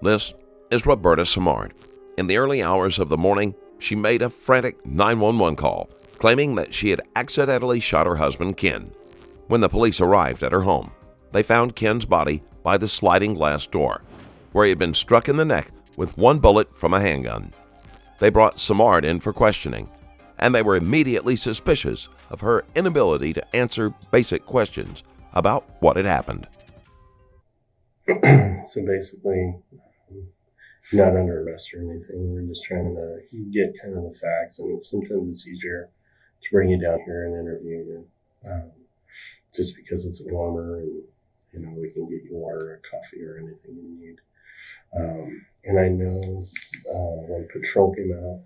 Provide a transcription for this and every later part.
This is Roberta Samard. In the early hours of the morning, she made a frantic 911 call, claiming that she had accidentally shot her husband, Ken. When the police arrived at her home, they found Ken's body by the sliding glass door, where he had been struck in the neck with one bullet from a handgun. They brought Samard in for questioning, and they were immediately suspicious of her inability to answer basic questions about what had happened. So basically, not under arrest or anything. We're just trying to get kind of the facts, and sometimes it's easier to bring you down here and interview you, just because it's warmer and we can get you water or coffee or anything you need. And I know when patrol came out,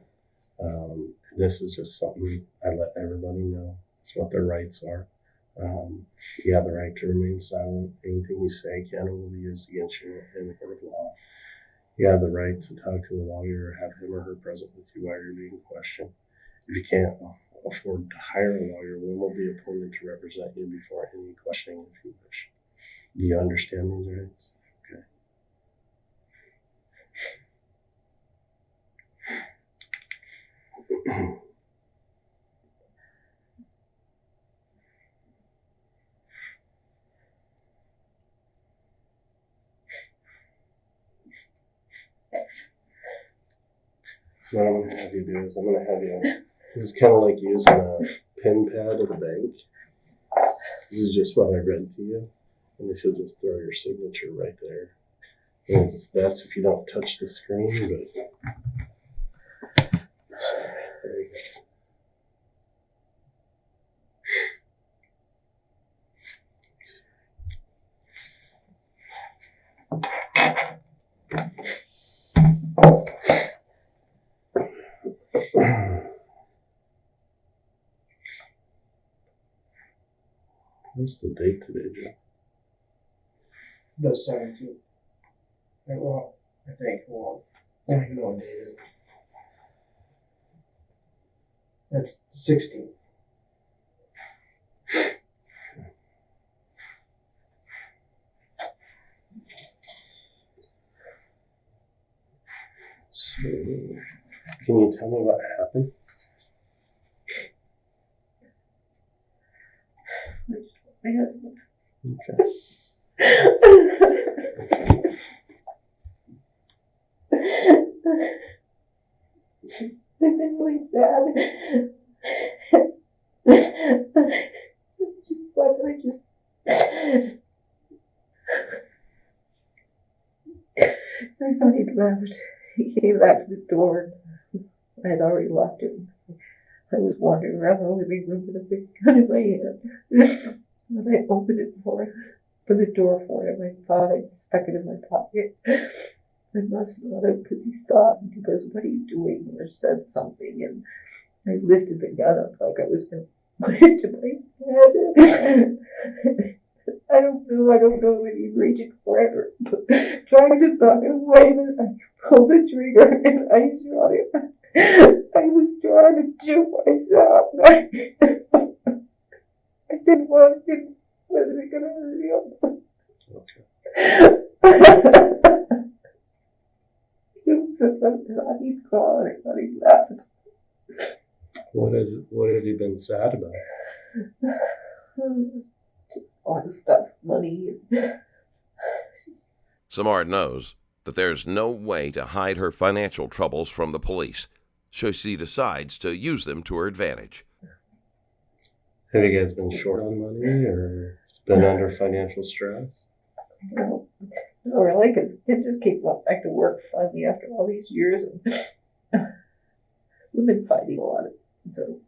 this is just something I let everybody know. It's what their rights are. You have the right to remain silent. Anything you say can and will be used against you in the court of law. You have the right to talk to a lawyer or have him or her present with you while you're being questioned. If you can't afford to hire a lawyer, one will be appointed to represent you before any questioning if you wish. Do you understand these rights? Okay. So what I'm going to have you do is I'm going to have you, this is kind of like using a pen pad at the bank. This is just what I read to you. And if you'll just throw your signature right there. And it's best if you don't touch the screen, but there you go. What's the date today, Joe? The 17th. Well, I think. Well, I don't even know what day it is. That's the 16th. So, can you tell me what happened? My husband. Okay. I've been really sad. Just thought that I thought he'd left. He came back to the door. I had already locked him. I was wandering around the living room with a big gun in my hand. When I opened it for the door for him, I thought I just stuck it in my pocket. I must not have, because he saw it and he goes, "What are you doing?" or said something, and I lifted the gun up like I was going to put it to my head. I don't know when he'd reach it forever. Trying to knock it away, but I pulled the trigger and I shot him. I was trying to shoot myself. I didn't want it. Wasn't it going to hurt him? Okay. It was so funny. I thought he'd call and I thought he'd laugh. What have you been sad about? Just all the stuff, money. Samard knows that there's no way to hide her financial troubles from the police, so she decides to use them to her advantage. Have you guys been short on money or been under financial stress? No, not really, because it just came back to work finally after all these years. And we've been fighting a lot, so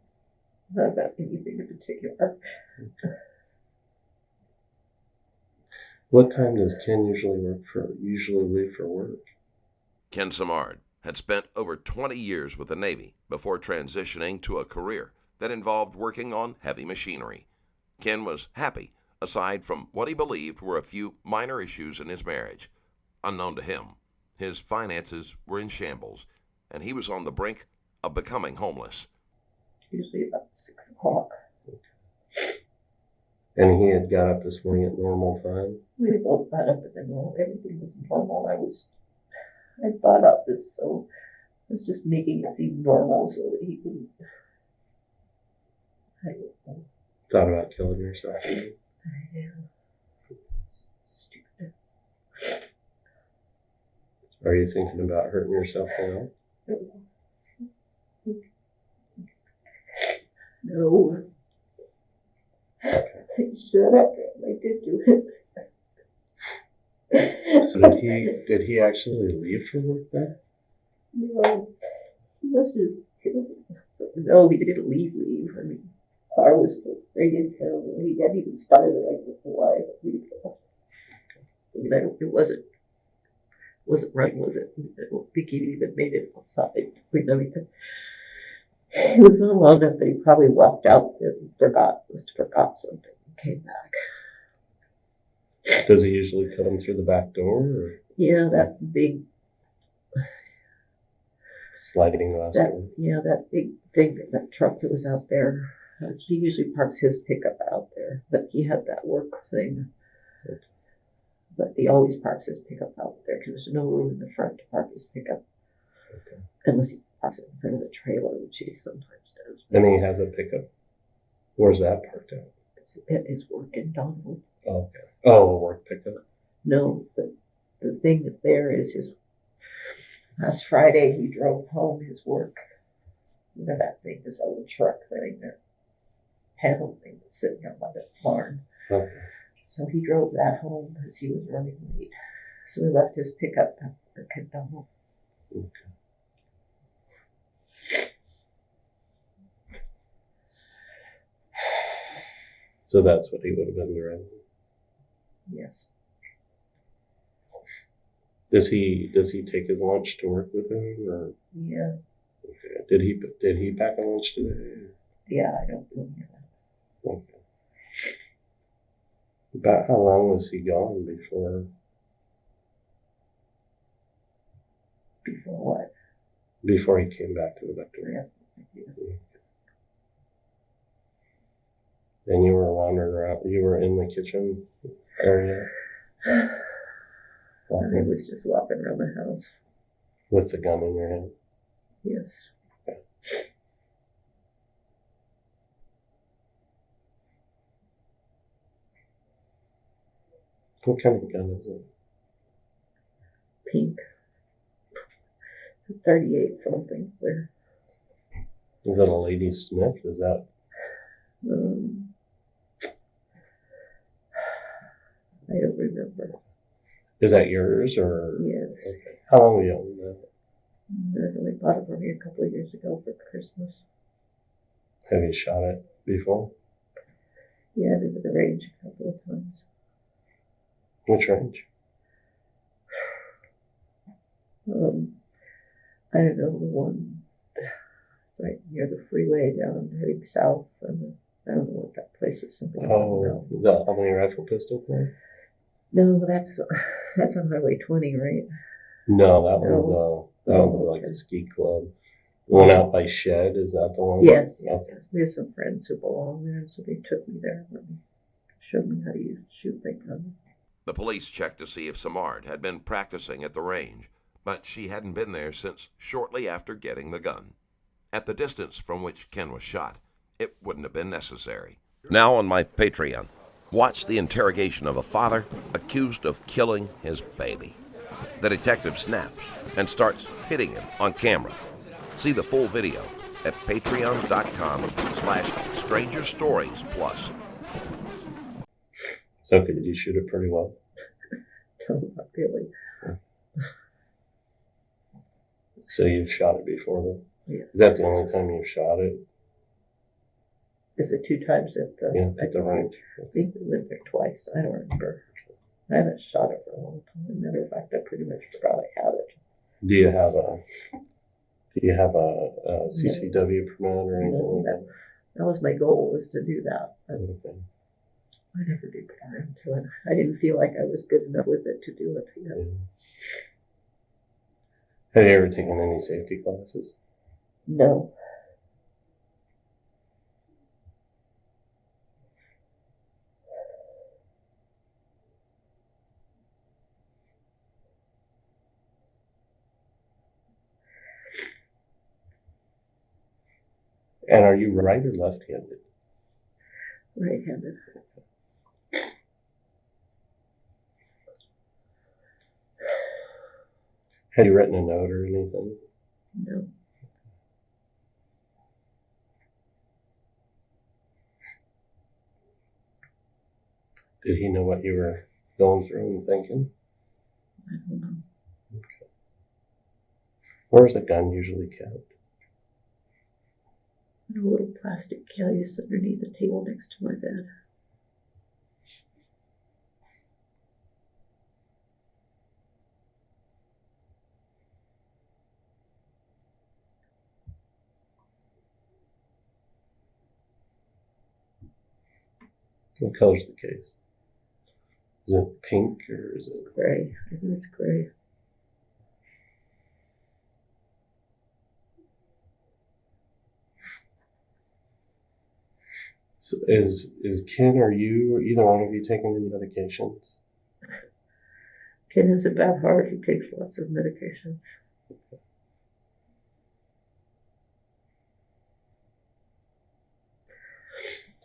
not about anything in particular. Okay. What time does Ken usually leave for work? Ken Samard had spent over 20 years with the Navy before transitioning to a career that involved working on heavy machinery. Ken was happy, aside from what he believed were a few minor issues in his marriage. Unknown to him, his finances were in shambles, and he was on the brink of becoming homeless. Usually about 6 o'clock. And he had got up this morning at normal time? We both got up at the normal. Everything was normal. I was I thought out this, so I was just making it seem normal so that he wouldn't. I don't know. Thought about killing yourself? Yeah. Stupid. Are you thinking about hurting yourself now? No. Shut up. I did do it. So did he actually leave for work then? No. He wasn't. No, he didn't leave. I mean, car was right in town. He hadn't even started it. I don't know why. I mean, it wasn't running, was it? I don't think he'd even made it outside. I mean, it was not long enough that he probably walked out and forgot something and came back. Does he usually come through the back door? Or? Yeah, that big sliding glass door? Yeah, that big thing, that truck that was out there. He usually parks his pickup out there, but he had that work thing. Okay. But he always parks his pickup out there because there's no room in the front to park his pickup. Okay. Unless he parks it in front of the trailer, which he sometimes does. And he has a pickup? Where's that parked at? It's at his work in Donald. Oh, okay. Oh, a work pickup? No, the thing that's there is his. Last Friday, he drove home his work. You know that thing, this old truck thing, that panel thing that's sitting up by the barn. Okay. So he drove that home because he was running late. So he left his pickup at work in Donald. Okay. So that's what he would have been driving. Yes. Does he take his lunch to work with him, or? Yeah. Okay. Did he pack a lunch today? Yeah, I don't do any of that. Okay. About how long was he gone before? Before what? Before he came back to the back door. Yeah. And you were wandering around. You were in the kitchen area. I was just walking around the house. With the gun in your hand. Yes. Okay. What kind of gun is it? Pink. It's a 38 something there. Is it a Lady Smith? Is that? I don't remember. Is that yours or? Yes. Okay. How long have you owned that? I really bought it for me a couple of years ago for Christmas. Have you shot it before? Yeah, I've been to the range a couple of times. Which range? I don't know, the one right near the freeway down heading south. And I don't know what that place is. Something I don't know. The Albany Rifle Pistol Club? No, that's on Highway 20, right? No, that was like a ski club. The one out by Shed, is that the one? Yes. We have some friends who belong there, and so they took me there and showed me how to shoot that gun. The police checked to see if Samard had been practicing at the range, but she hadn't been there since shortly after getting the gun. At the distance from which Ken was shot, it wouldn't have been necessary. Now on my Patreon, watch the interrogation of a father accused of killing his baby. The detective snaps and starts hitting him on camera. See the full video at patreon.com/strangerstories+. So did you shoot it pretty well? No, not really. So you've shot it before then? Yes. Is that the only time you've shot it? Is it 2 times at the range? I think we went there twice. I don't remember. I haven't shot it for a long time. Matter of fact, I pretty much forgot I had it. Do you have a CCW permit or anything like that? That was my goal, was to do that. Okay. I never did get around to it. I didn't feel like I was good enough with it to do it yet. Yeah. Have you ever taken any safety classes? No. And are you right or left-handed? Right-handed. Had you written a note or anything? No. Did he know what you were going through and thinking? I don't know. Okay. Where's the gun usually kept? In a little plastic case underneath the table next to my bed. What color's the case? Is it pink or is it? Gray. I think it's gray. So is Ken or you or either one of you taking any medications? Ken has a bad heart. He takes lots of medication.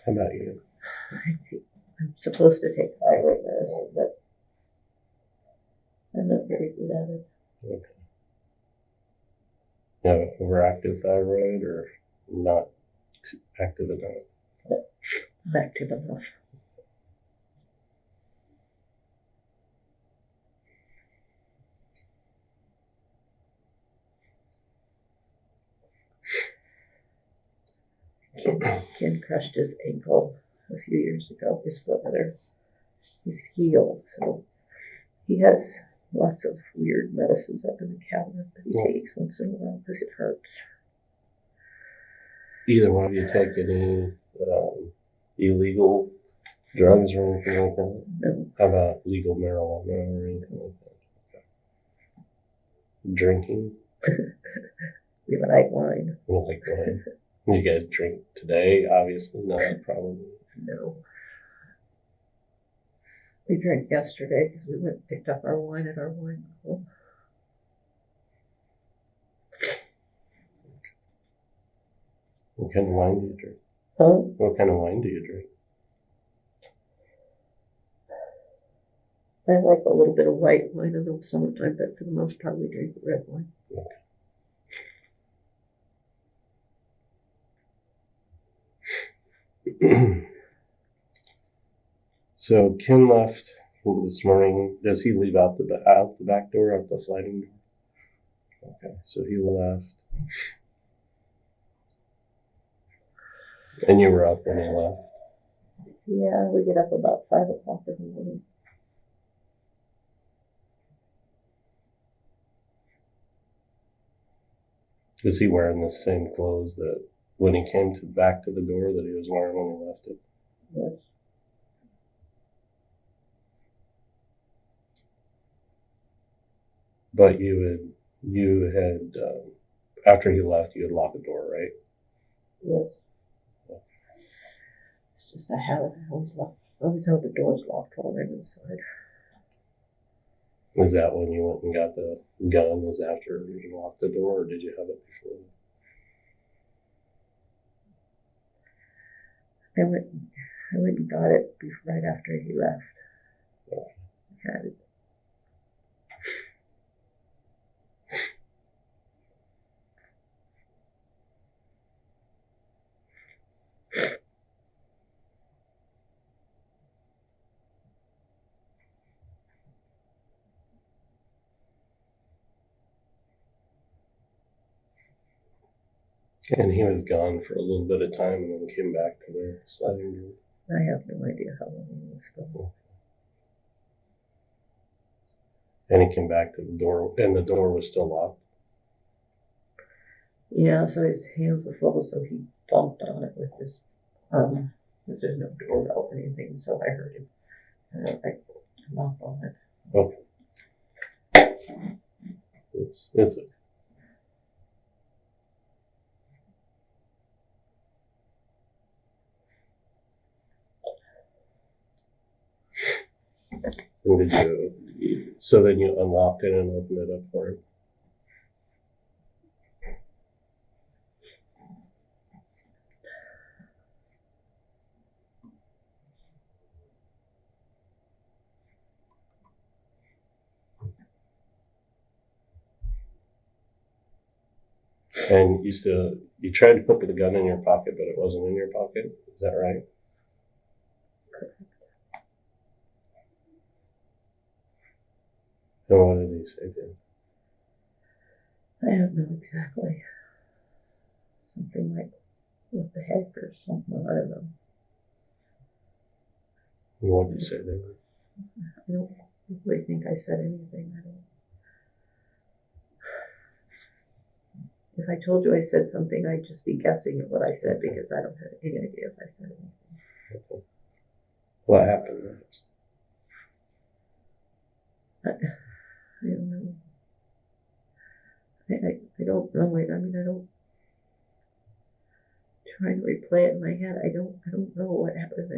How about you? I'm supposed to take thyroid medicine, but I'm not very good at it. Okay. You have overactive thyroid or not too active enough? I'm active enough. Ken crushed his ankle a few years ago, his foot rather, his heel. So he has lots of weird medicines up in the cabinet that he takes once in a while because it hurts. Either one of you take any illegal drugs or anything like that? No, How about legal marijuana or anything like that? Okay. Drinking? we like wine. You like wine? You guys drink today? Obviously not, probably. No. We drank yesterday because we went and picked up our wine at our wine club. What kind of wine do you drink? Huh? What kind of wine do you drink? I like a little bit of white wine in the summertime, but for the most part we drink red wine. Okay. So Ken left this morning. Does he leave out the back door, out the sliding door? Okay, so he left. And you were up when he left? Yeah, we get up about 5 o'clock in the morning. Was he wearing the same clothes that when he came back to the door that he was wearing when he left it? Yes. But you had after he left, you had locked the door, right? Yes. It's just a habit. I always have the doors locked while I'm inside. Is that when you went and got the gun? Is after you locked the door, or did you have it before? I went and got it right after he left. Okay. I had it. And he was gone for a little bit of time and then came back to the sliding door. I have no idea how long he was gone. And he came back to the door, and the door was still locked. Yeah, so his hands were full, so he bumped on it with his because there's no doorbell or anything, so I heard him. I knocked on it. Okay. Oops. It's okay. And did you, so then you unlocked it and opened it up for him? And you tried to put the gun in your pocket, but it wasn't in your pocket. Is that right? And what did he say to you? I don't know exactly. Something like, what the heck, or something, I don't know. And what did you say to him? I don't really think I said anything. I don't. If I told you I said something, I'd just be guessing at what I said because I don't have any idea if I said anything. Okay. What happened next? I don't know. I don't know it. I mean, I don't. Trying to replay it in my head. I don't know what happened.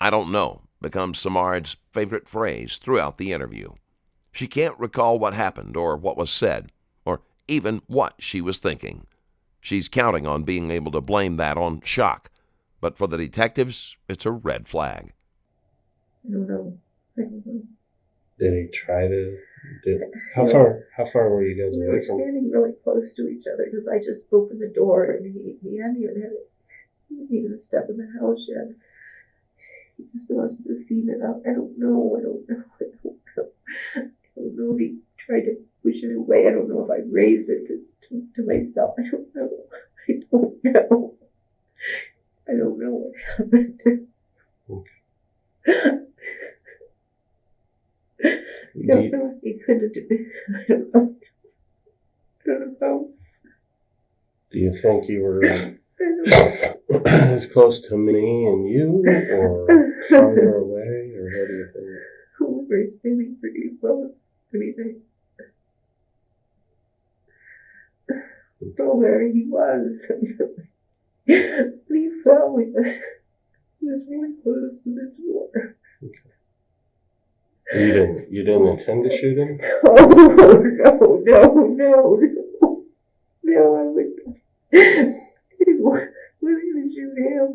I don't know becomes Samard's favorite phrase throughout the interview. She can't recall what happened or what was said or even what she was thinking. She's counting on being able to blame that on shock, but for the detectives, it's a red flag. I don't know. Did he try to? How far were you guys We away were from? standing really close to each other because I just opened the door and he hadn't even stepped in the house yet. He just must have seen it up. I don't know. I don't know if he tried to push it away. I don't know if I raised it to myself. I don't know. I don't know what happened. Okay. I don't know if he could have done it. I don't know. Do you think you were as close to me and you, or farther away, or what do you think? We were standing pretty close. I mean, I don't know where he was. When he fell, he was really close to the door. Okay. You didn't intend to shoot him? Oh, no. No, I wouldn't. I wasn't going to shoot him.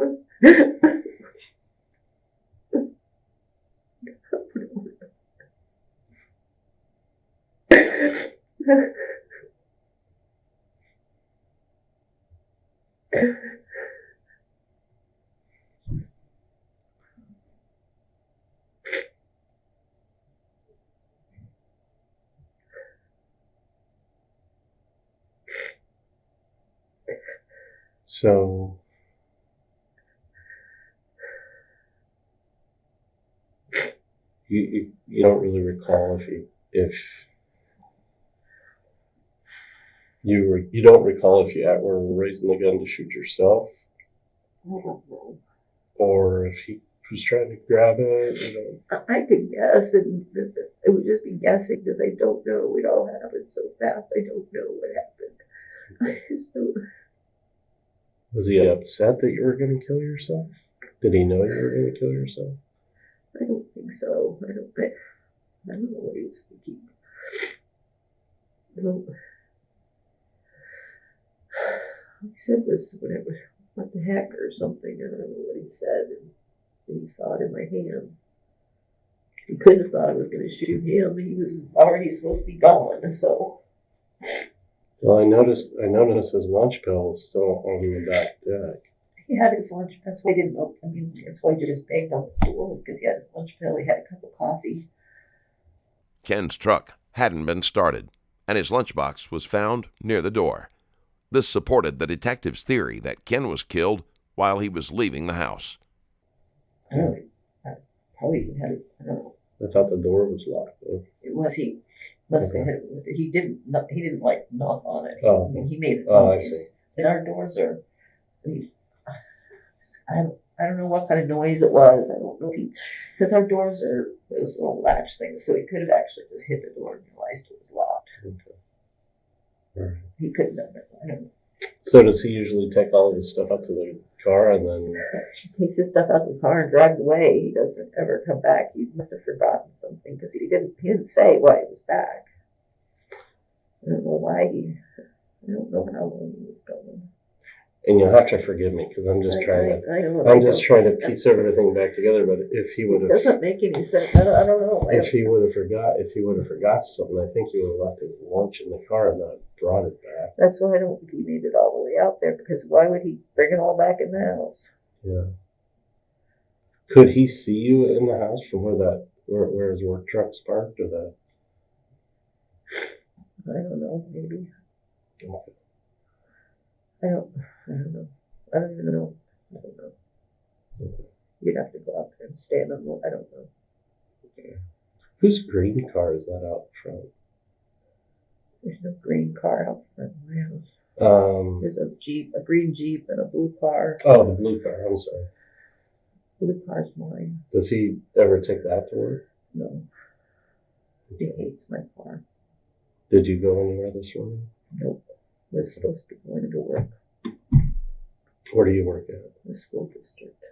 So you don't really recall if you don't recall if you were raising the gun to shoot yourself, I don't know. or if he was trying to grab it. I could guess, and it would just be guessing because I don't know. It all happened so fast. I don't know what happened. I just don't. Was he upset that you were going to kill yourself? Did he know you were going to kill yourself? I don't think so. I don't know what he was thinking. Well, he said this, whatever, what the heck or something. I don't know what he said. And he saw it in my hand. He couldn't have thought I was going to shoot him. He was already supposed to be gone. So. Well, I noticed his lunch pail was still on the back deck. He had his lunch. That's why he didn't open. I mean, that's why he just banged on the door, was because he had his lunch pail. He had a cup of coffee. Ken's truck hadn't been started, and his lunchbox was found near the door. This supported the detective's theory that Ken was killed while he was leaving the house. I don't know. I probably even had his. I don't know. I thought the door was locked, though. It was he. Must have hit it with it. He didn't like knock on it. Oh. I mean, he made it. Oh, I see. And our doors are. I don't know what kind of noise it was. I don't know if because our doors are those little latch things, so he could have actually just hit the door and realized it was locked. Okay. All right. He couldn't have done it. I don't know. So does he usually take all of his stuff out to the car and then? He takes his stuff out of the car and drives away. He doesn't ever come back. He must have forgotten something because he didn't say why he was back. I don't know why I don't know how long he was gone. And you'll have to forgive me because I'm just trying to piece everything back together. But if he would have, it doesn't make any sense. I don't know. If he would have forgot something, I think he would have left his lunch in the car and not brought it back. That's why I don't think he made it all the way out there, because why would he bring it all back in the house? Yeah. Could he see you in the house from where his work truck's parked, or the? I don't know. Maybe. Okay. I don't know. I don't even know. I don't know. Okay. You'd have to go out there and stand on one. I don't know. Okay. Whose green car is that out front? There's no green car out front of my house. There's a green Jeep, and a blue car. Oh, the blue car. I'm sorry. Blue car's mine. Does he ever take that to work? No. He hates my car. Did you go anywhere this morning? Nope. We're supposed to be going to work. Where do you work at? The school district.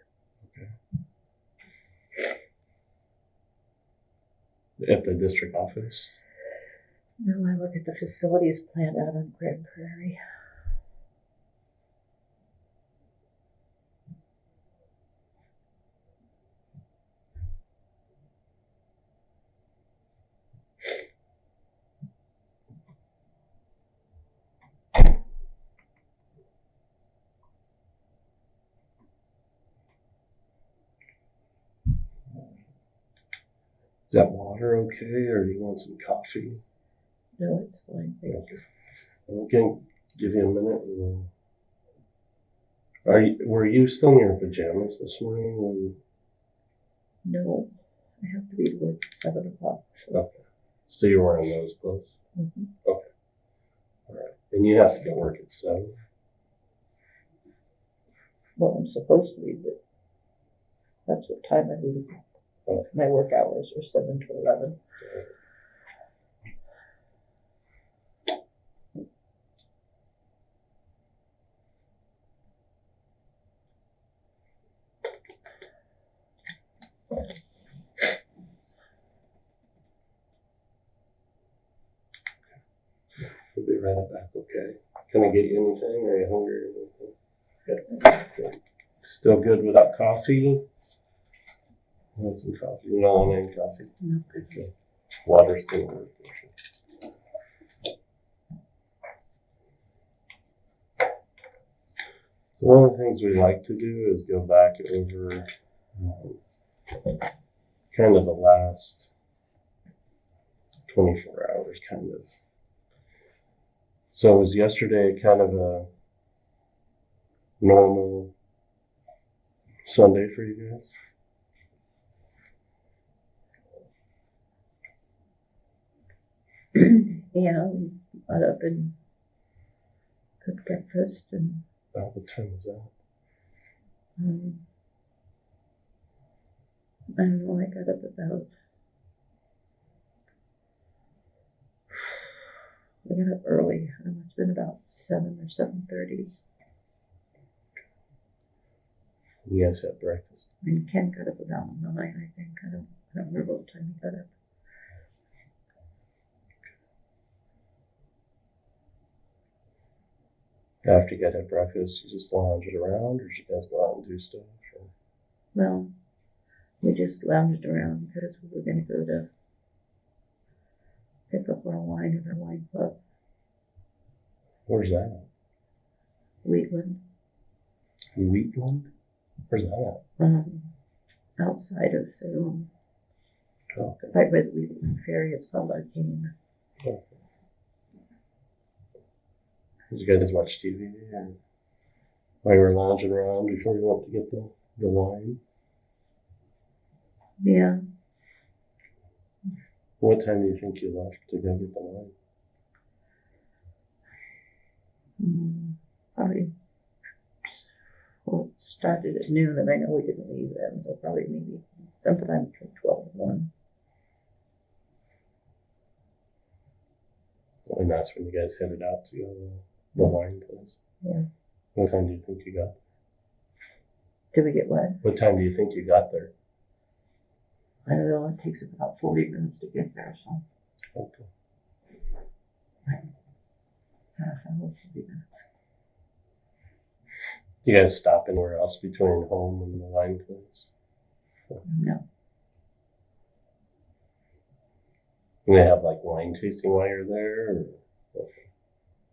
Okay. At the district office? No, I work at the facilities plant out on Grand Prairie. Is that water okay, or do you want some coffee? No, it's fine. Okay. I'm going to give you a minute. Were you still in your pajamas this morning? No, I have to be to work at 7 o'clock. So. Okay. So you're wearing those clothes? Mm-hmm. Okay. All right. And you have to go work at 7? Well, I'm supposed to be, but that's what time I leave. Okay. My work hours are 7 to 11. We'll be right back, okay? Can I get you anything? Are you hungry? Good. Still good without coffee? I want some coffee. You don't want any coffee? No. Okay. Water's still good. So one of the things we like to do is go back over kind of the last 24 hours, kind of. So was yesterday kind of a normal Sunday for you guys? Yeah, we got up and cooked breakfast, and What time is that? I don't know, I got up about, I got up early. It must have been about 7 or 7:30. You guys had breakfast? And Ken got up about 9, I think. I don't remember what time he got up. After you guys had breakfast, you just lounged around, or did you guys go out and do stuff? Or? Well, we just lounged around because we were going to go to pick up our wine at our wine club. Where's that? Wheatland. Wheatland? Where's that at? Outside of Salem. Oh, okay. Right by the Wheatland Ferry. It's called Arcane. Oh. Did you guys just watch TV while you were lounging around before you went to get the wine? Yeah. What time do you think you left to go get the wine? Probably. Well, it started at noon, and I know we didn't leave then, so probably maybe sometime between 12 and 1. And that's when you guys headed out to go to the wine place. Yeah. What time do you think you got there? Did we get what? What time do you think you got there? I don't know. It takes about 40 minutes to get there, so. Okay. Half hour, 40 minutes. You guys stop anywhere else between home and the wine place? No. And they have like wine tasting while you're there? Or,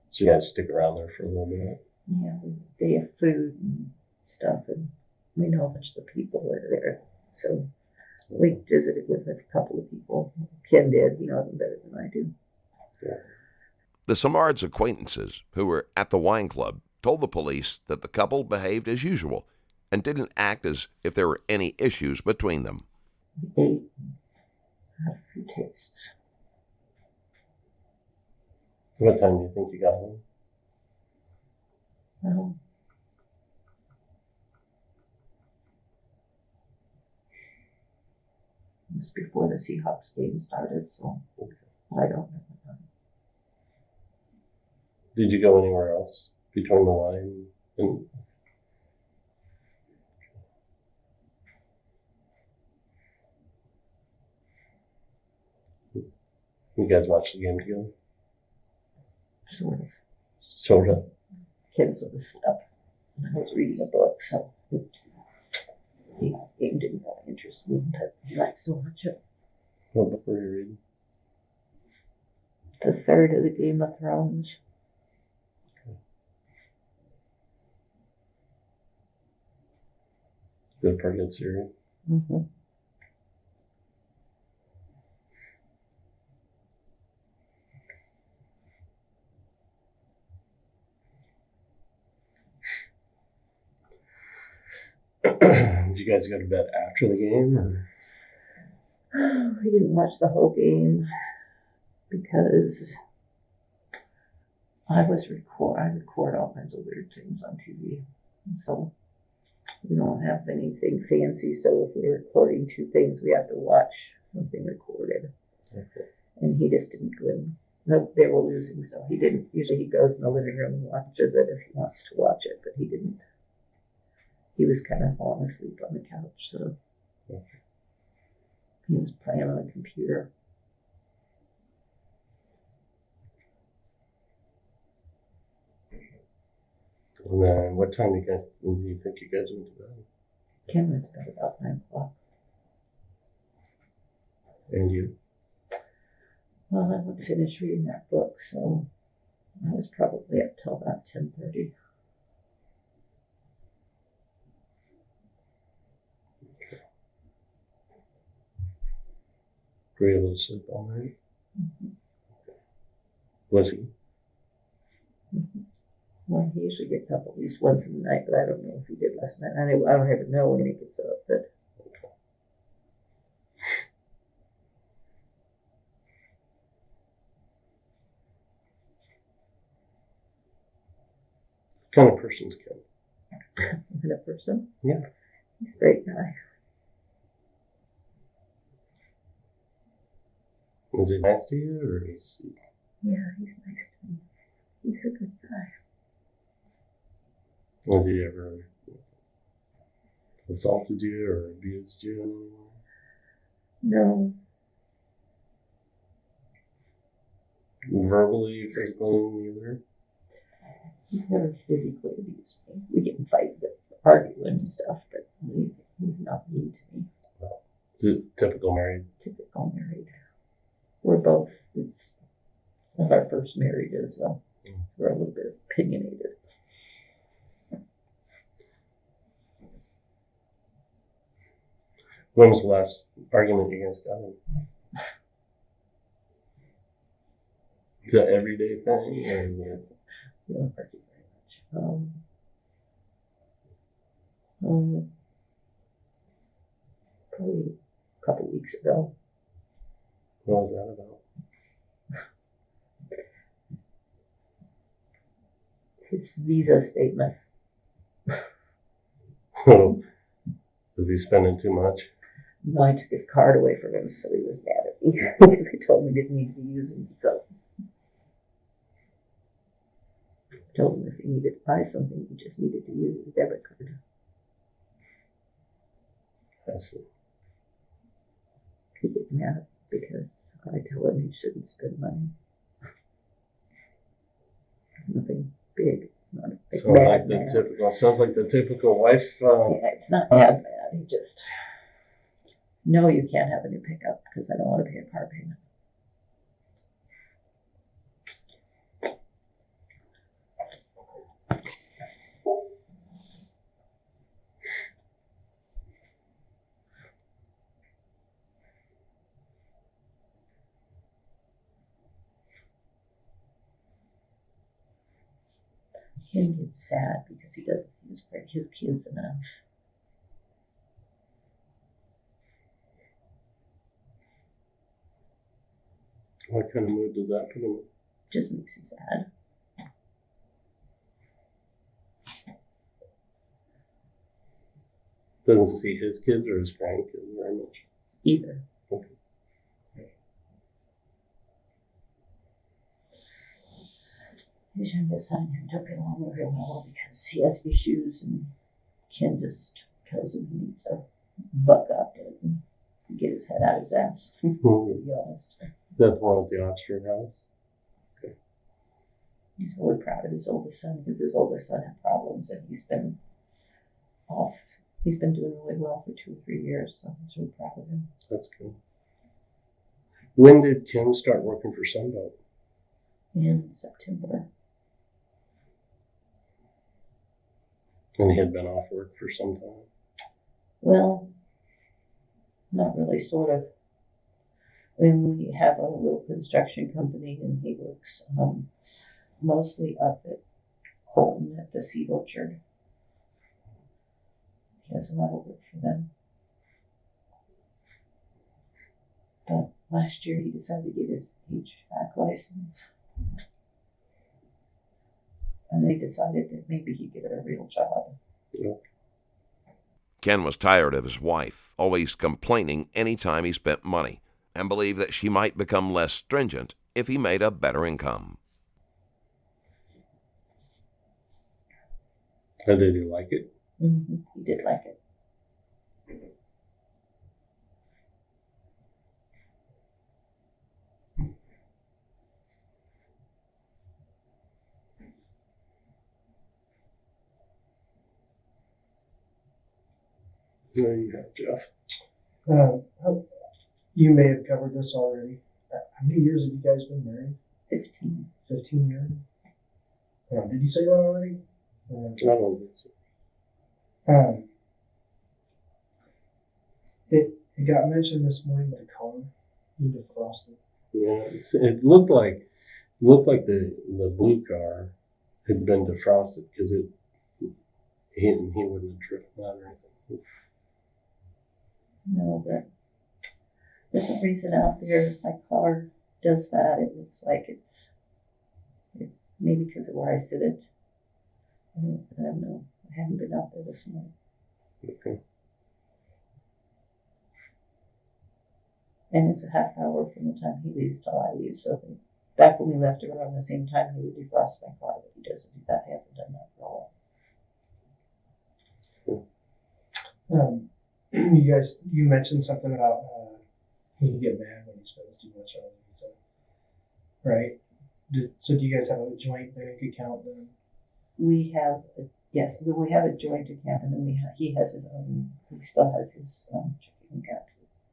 so you guys stick around there for a little bit? Yeah, they have food and stuff, and we know how much the people are there. So we visited with a couple of people. Ken did. He knows them better than I do. Yeah. The Samards' acquaintances who were at the wine club told the police that the couple behaved as usual and didn't act as if there were any issues between them. We ate and had a few tastes. What time do you think you got home? Well, it was before the Seahawks game started, so I don't know. Did you go anywhere else between the wine and... You guys watched the game together? Sort of. Sort of. Ken sort of slept. And I was reading a book, so oops. See, the game didn't really interest me, but he likes to watch it. What book were you reading? The third of the Game of Thrones. Is it a pretty good series? Mm-hmm. Did you guys go to bed after the game? Or? We didn't watch the whole game because I record all kinds of weird things on TV. So we don't have anything fancy. So if we're recording two things, we have to watch something recorded. Okay. And he just didn't go in. No, they were losing, so he didn't. Usually he goes in the living room and watches it if he wants to watch it, but he didn't. He was kind of falling asleep on the couch, so he was playing on the computer. And then what time do you think you guys went to bed? Ken went to bed about 9 o'clock. And you? Well, I wouldn't finish reading that book, so I was probably up till about 10:30. Were you able to sleep all night? Mm-hmm. Was he? Mm-hmm. Well, he usually gets up at least once in the night, but I don't know if he did last night. I don't ever know when he gets up, but What kind of person's Ken? what kind of person? Yeah. He's a great guy. Is he nice to you, or is he... Yeah, he's nice to me. He's a good guy. Has he ever assaulted you or abused you in any way? No, Verbally, physically, either? he's never physically abused me. We get in fights, arguing and stuff, but he's not mean to me. Typical married. Typical married. We're both, it's not our first marriages, so we're a little bit opinionated. When was the last argument you guys got in? Is that an everyday thing, or is it... We don't argue very much. Probably a couple weeks ago. What was that about? His visa statement. Is he spending too much? No, I took his card away from him, so he was mad at me because he told me he didn't need to be using it. So I told him if he needed to buy something, he just needed to use his debit card. I see. He gets mad because I tell him he shouldn't spend money. Nothing big, It's not a big Sounds like bad the man. typical. Sounds like the typical wife. Yeah, it's not bad man. He just, no, you can't have a new pickup because I don't want to pay a car payment. Ken gets sad because he doesn't see his kids enough. What kind of mood does that put him in? Just makes him sad. Doesn't see his kids or his grandkids very much. Either. Okay. His youngest son don't get along very well because he has issues, and Ken just tells him he needs to buck up and get his head out of his ass, to be honest. That's the one at the Oxford house. He's really proud of his oldest son because his oldest son had problems and he's been off. He's been doing really well for 2 or 3 years, so he's really proud of him. That's good. When did Ken start working for Sunbelt? In September. And he had been off work for some time. Well, not really, sort of. I mean, we have a little construction company and he works mostly up at Colton at the seed orchard. He does a lot of work for them. But last year he decided to get his HVAC license. And they decided that maybe he'd get a real job. Yeah. Ken was tired of his wife, always complaining any time he spent money, and believed that she might become less stringent if he made a better income. And did you like it? Mm-hmm. He did like it. There you have Jeff. You may have covered this already. How many years have you guys been married? 15. 15 years? Did you say that already? I don't think so. It got mentioned this morning with the car. You defrosted. Yeah, it looked like the blue car had been defrosted because he wouldn't have driven that or anything. No, but there's some reason out there my car does that. It looks like it's maybe because of where I sit it. I don't know. I haven't been out there this morning. Okay. And it's a half hour from the time he leaves till I leave. So back when we left around the same time, he would defrost my car, but he doesn't do that. He hasn't done that for a while. You mentioned something about he can get mad when he spends too much on it. So, right? So do you guys have a joint bank account then? We have we have a joint account, and then he has his own. He still has his own checking account.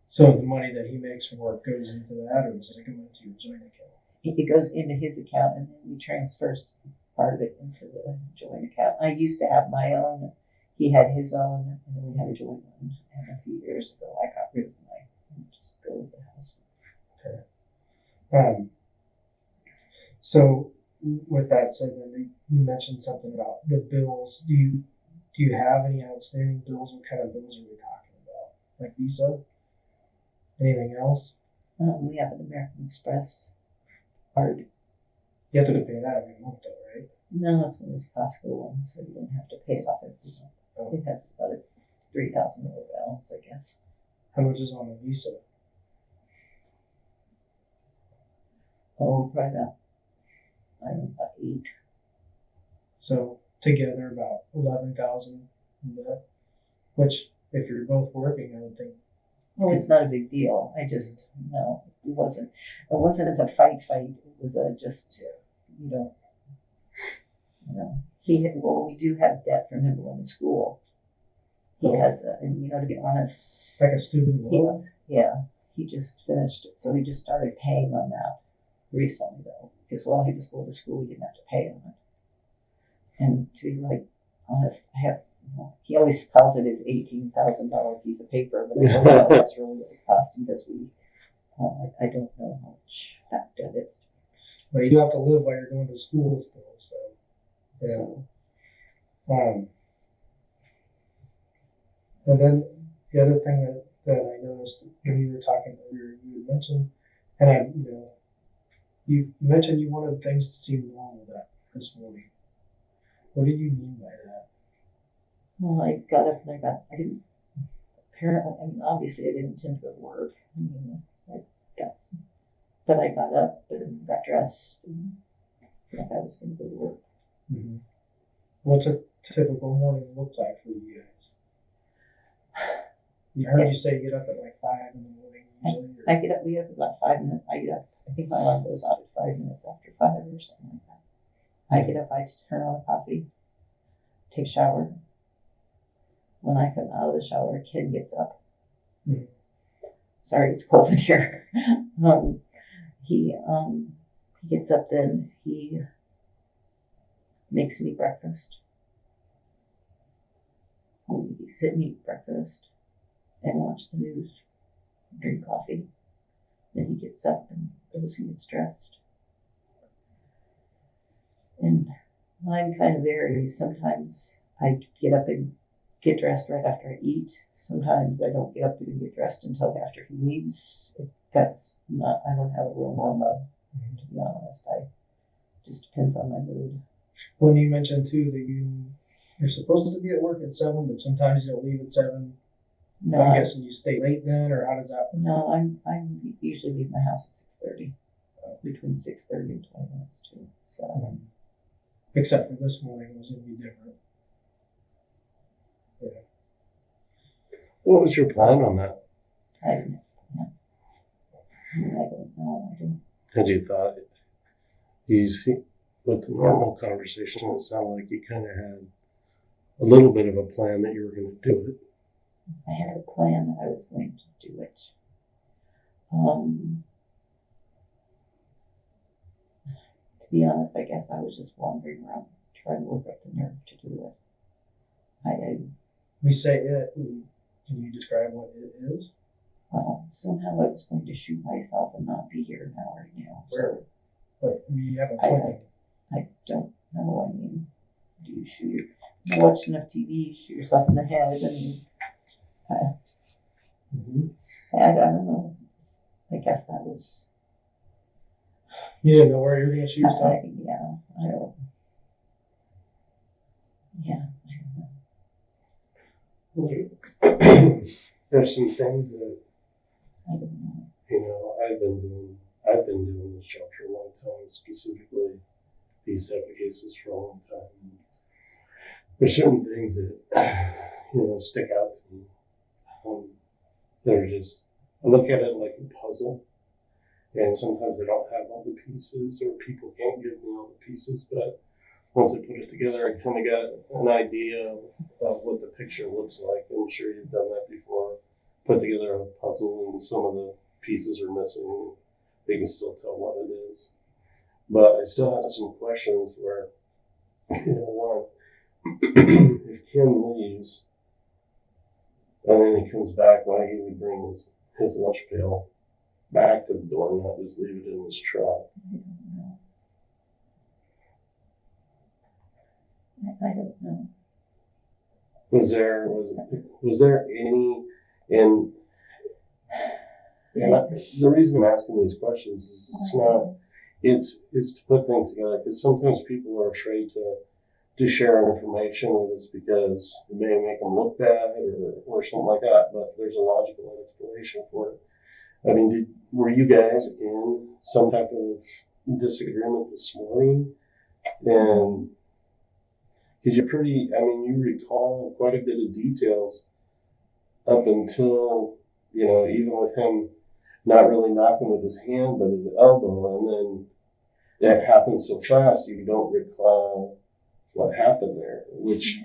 So the money that he makes from work goes into that, or does it go into your joint account? It goes into his account, and then we transfer part of it into the joint account. I used to have my own. He had his own, and then we had a joint one. And a few years ago, I got rid of mine and just go with the house. Okay. So with that said, then you mentioned something about the bills. Do you have any outstanding bills? What kind of bills are we talking about? Like Visa? Anything else? We have an American Express card. You have to pay that every month, though, right? No, it's one of those Costco ones, so you don't have to pay it off every month. Oh. It has about a $3,000 balance, I guess. How much is on the Visa? Oh, probably about, I don't know, about 8. So together about 11,000 in debt. Which, if you're both working, I would think. Well, it's not a big deal. I just, no, it wasn't a fight. It was just, you know, we do have debt from him going to school. He has, and to be honest, Like a student loan? He just finished it, so he just started paying on that recently, though, because while he was going to school, he didn't have to pay on it. And to be like honest, he always calls it his $18,000 piece of paper, but I don't know that's really what it cost him because I don't know how much that debt is. But you do have to live while you're going to school still, so yeah. So, And then the other thing that I noticed when you were talking earlier, you had mentioned, and you mentioned you wanted things to seem normal this morning. What do you mean by that? well, I got up and I didn't, apparently, obviously I didn't intend to go to work. But I got up and got dressed and like I was going to go to work. Mm-hmm. What's a typical morning look like for you guys? I heard you say you get up at like 5 in the morning usually. We get up about 5 minutes. I think my alarm goes off at 5 minutes after 5 or something like that. I get up, I just turn on a coffee, take a shower. When I come out of the shower, Ken gets up. Mm-hmm. Sorry, it's cold in here. He gets up then, he makes me breakfast. We sit and eat breakfast and watch the news, drink coffee. Then he gets up and goes and gets dressed. And mine kind of varies. Sometimes I get up and get dressed right after I eat. Sometimes I don't get up and get dressed until after he leaves. I don't have a real normal, to be honest. Just depends on my mood. When you mentioned too that you're supposed to be at work at 7, but sometimes you'll leave at 7. No, I'm guessing you stay late then, or how does that work? No, I usually leave my house at 6:30, between 6:30 and 20 minutes too. So. Except for this morning, it was going to be different. Yeah. What was your plan on that? I don't know. Had you thought you see with the normal conversation, it sounded like you kind of had a little bit of a plan that you were going to do it. I had a plan that I was going to do it. To be honest, I guess I was just wandering around trying to work up the nerve to do it. We say it. Can you describe what it is? Well, somehow I was going to shoot myself and not be here now right now. So But you have a plan. I don't know. Do you shoot? You watch enough TV, you shoot yourself in the head, I don't know. I guess that was. You didn't know where you were going to shoot yourself? I don't. Yeah, I don't know. There's some things that I don't know. I've been doing this job for a long time, specifically these type of cases for a long time. There's certain things that stick out to me. They're just, I look at it like a puzzle, and sometimes I don't have all the pieces, or people can't give me all the pieces, but once I put it together, I kind of got an idea of what the picture looks like. I'm sure you've done that before. Put together a puzzle and some of the pieces are missing. You can still tell what it is. But I still have some questions where, one, if Ken leaves and then he comes back, why he would bring his lunch pail back to the door and not just leave it in his truck. I don't know. Was there any, and the reason I'm asking these questions is it's to put things together, because sometimes people are afraid to share information with us because it may make them look bad or something like that, but there's a logical explanation for it. I mean, were you guys in some type of disagreement this morning? And because you recall quite a bit of details up until, even with him not really knocking with his hand, but his elbow, and then that happened so fast, you don't recall what happened there, which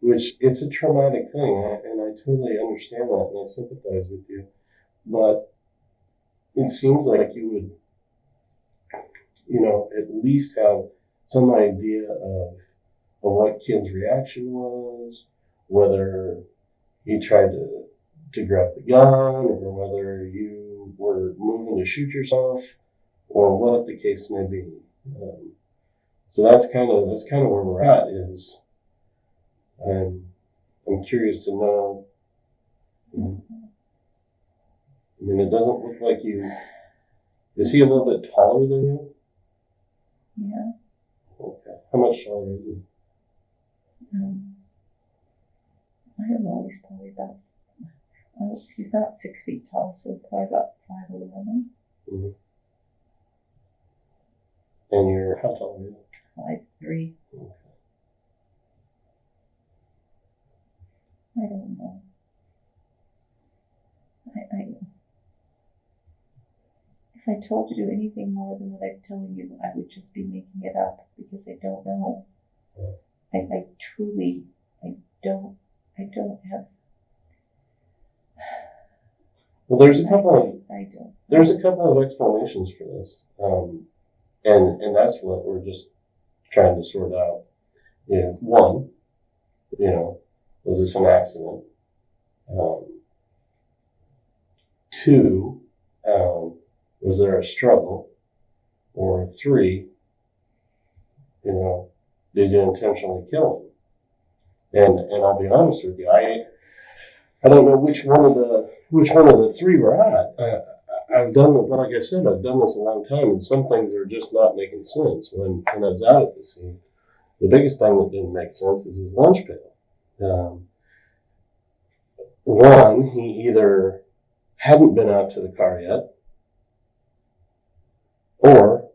it's a traumatic thing, and I totally understand that, and I sympathize with you. But it seems like you would, at least have some idea of what Ken's reaction was, whether he tried to grab the gun, or whether you were moving to shoot yourself, or what the case may be. So that's kind of where we're at. Is I'm curious to know. I mean, it doesn't look like you. Is he a little bit taller than you? Yeah. Okay. How much taller is he? I don't know. He's probably about. He's not 6 feet tall, so probably about 5'11". Mm-hmm. And you're how tall are you? 5'3". Okay. I don't know. If I told you anything more than what I'm telling you, I would just be making it up because I don't know. I truly, I don't have. Well, there's a couple of I don't. There's a couple of explanations for this, and that's what we're just trying to sort out. Is one, was this an accident? Two, was there a struggle? Or three, did you intentionally kill him? And I'll be honest with you, I don't know which one of the three we're at. I've done, like I said, I've done this a long time, and some things are just not making sense. When I was out at the scene, the biggest thing that didn't make sense is his lunch pail. One, he either hadn't been out to the car yet, or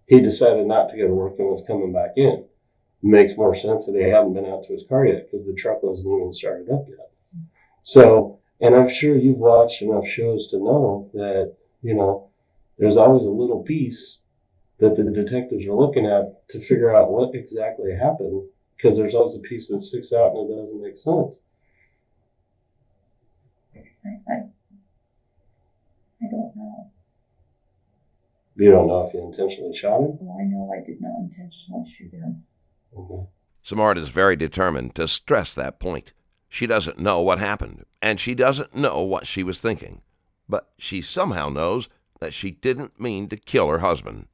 he decided not to go to work and was coming back in. Makes more sense that he hadn't been out to his car yet because the truck wasn't even started up yet. So, and I'm sure you've watched enough shows to know that, there's always a little piece that the detectives are looking at to figure out what exactly happened, because there's always a piece that sticks out and it doesn't make sense. I don't know. You don't know if you intentionally shot him? Well, I know I did not intentionally shoot him. Okay. Samard is very determined to stress that point. She doesn't know what happened, and she doesn't know what she was thinking. But she somehow knows that she didn't mean to kill her husband.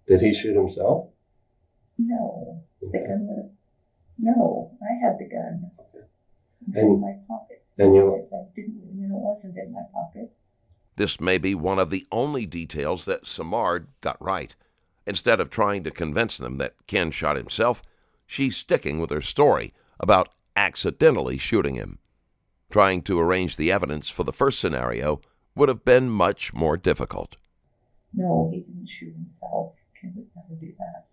Did he shoot himself? No. The gun was... No, I had the gun. Okay. It was in my pocket. And it wasn't in my pocket. This may be one of the only details that Samard got right. Instead of trying to convince them that Ken shot himself, she's sticking with her story about accidentally shooting him. Trying to arrange the evidence for the first scenario would have been much more difficult. No, he didn't shoot himself. Ken would never do that.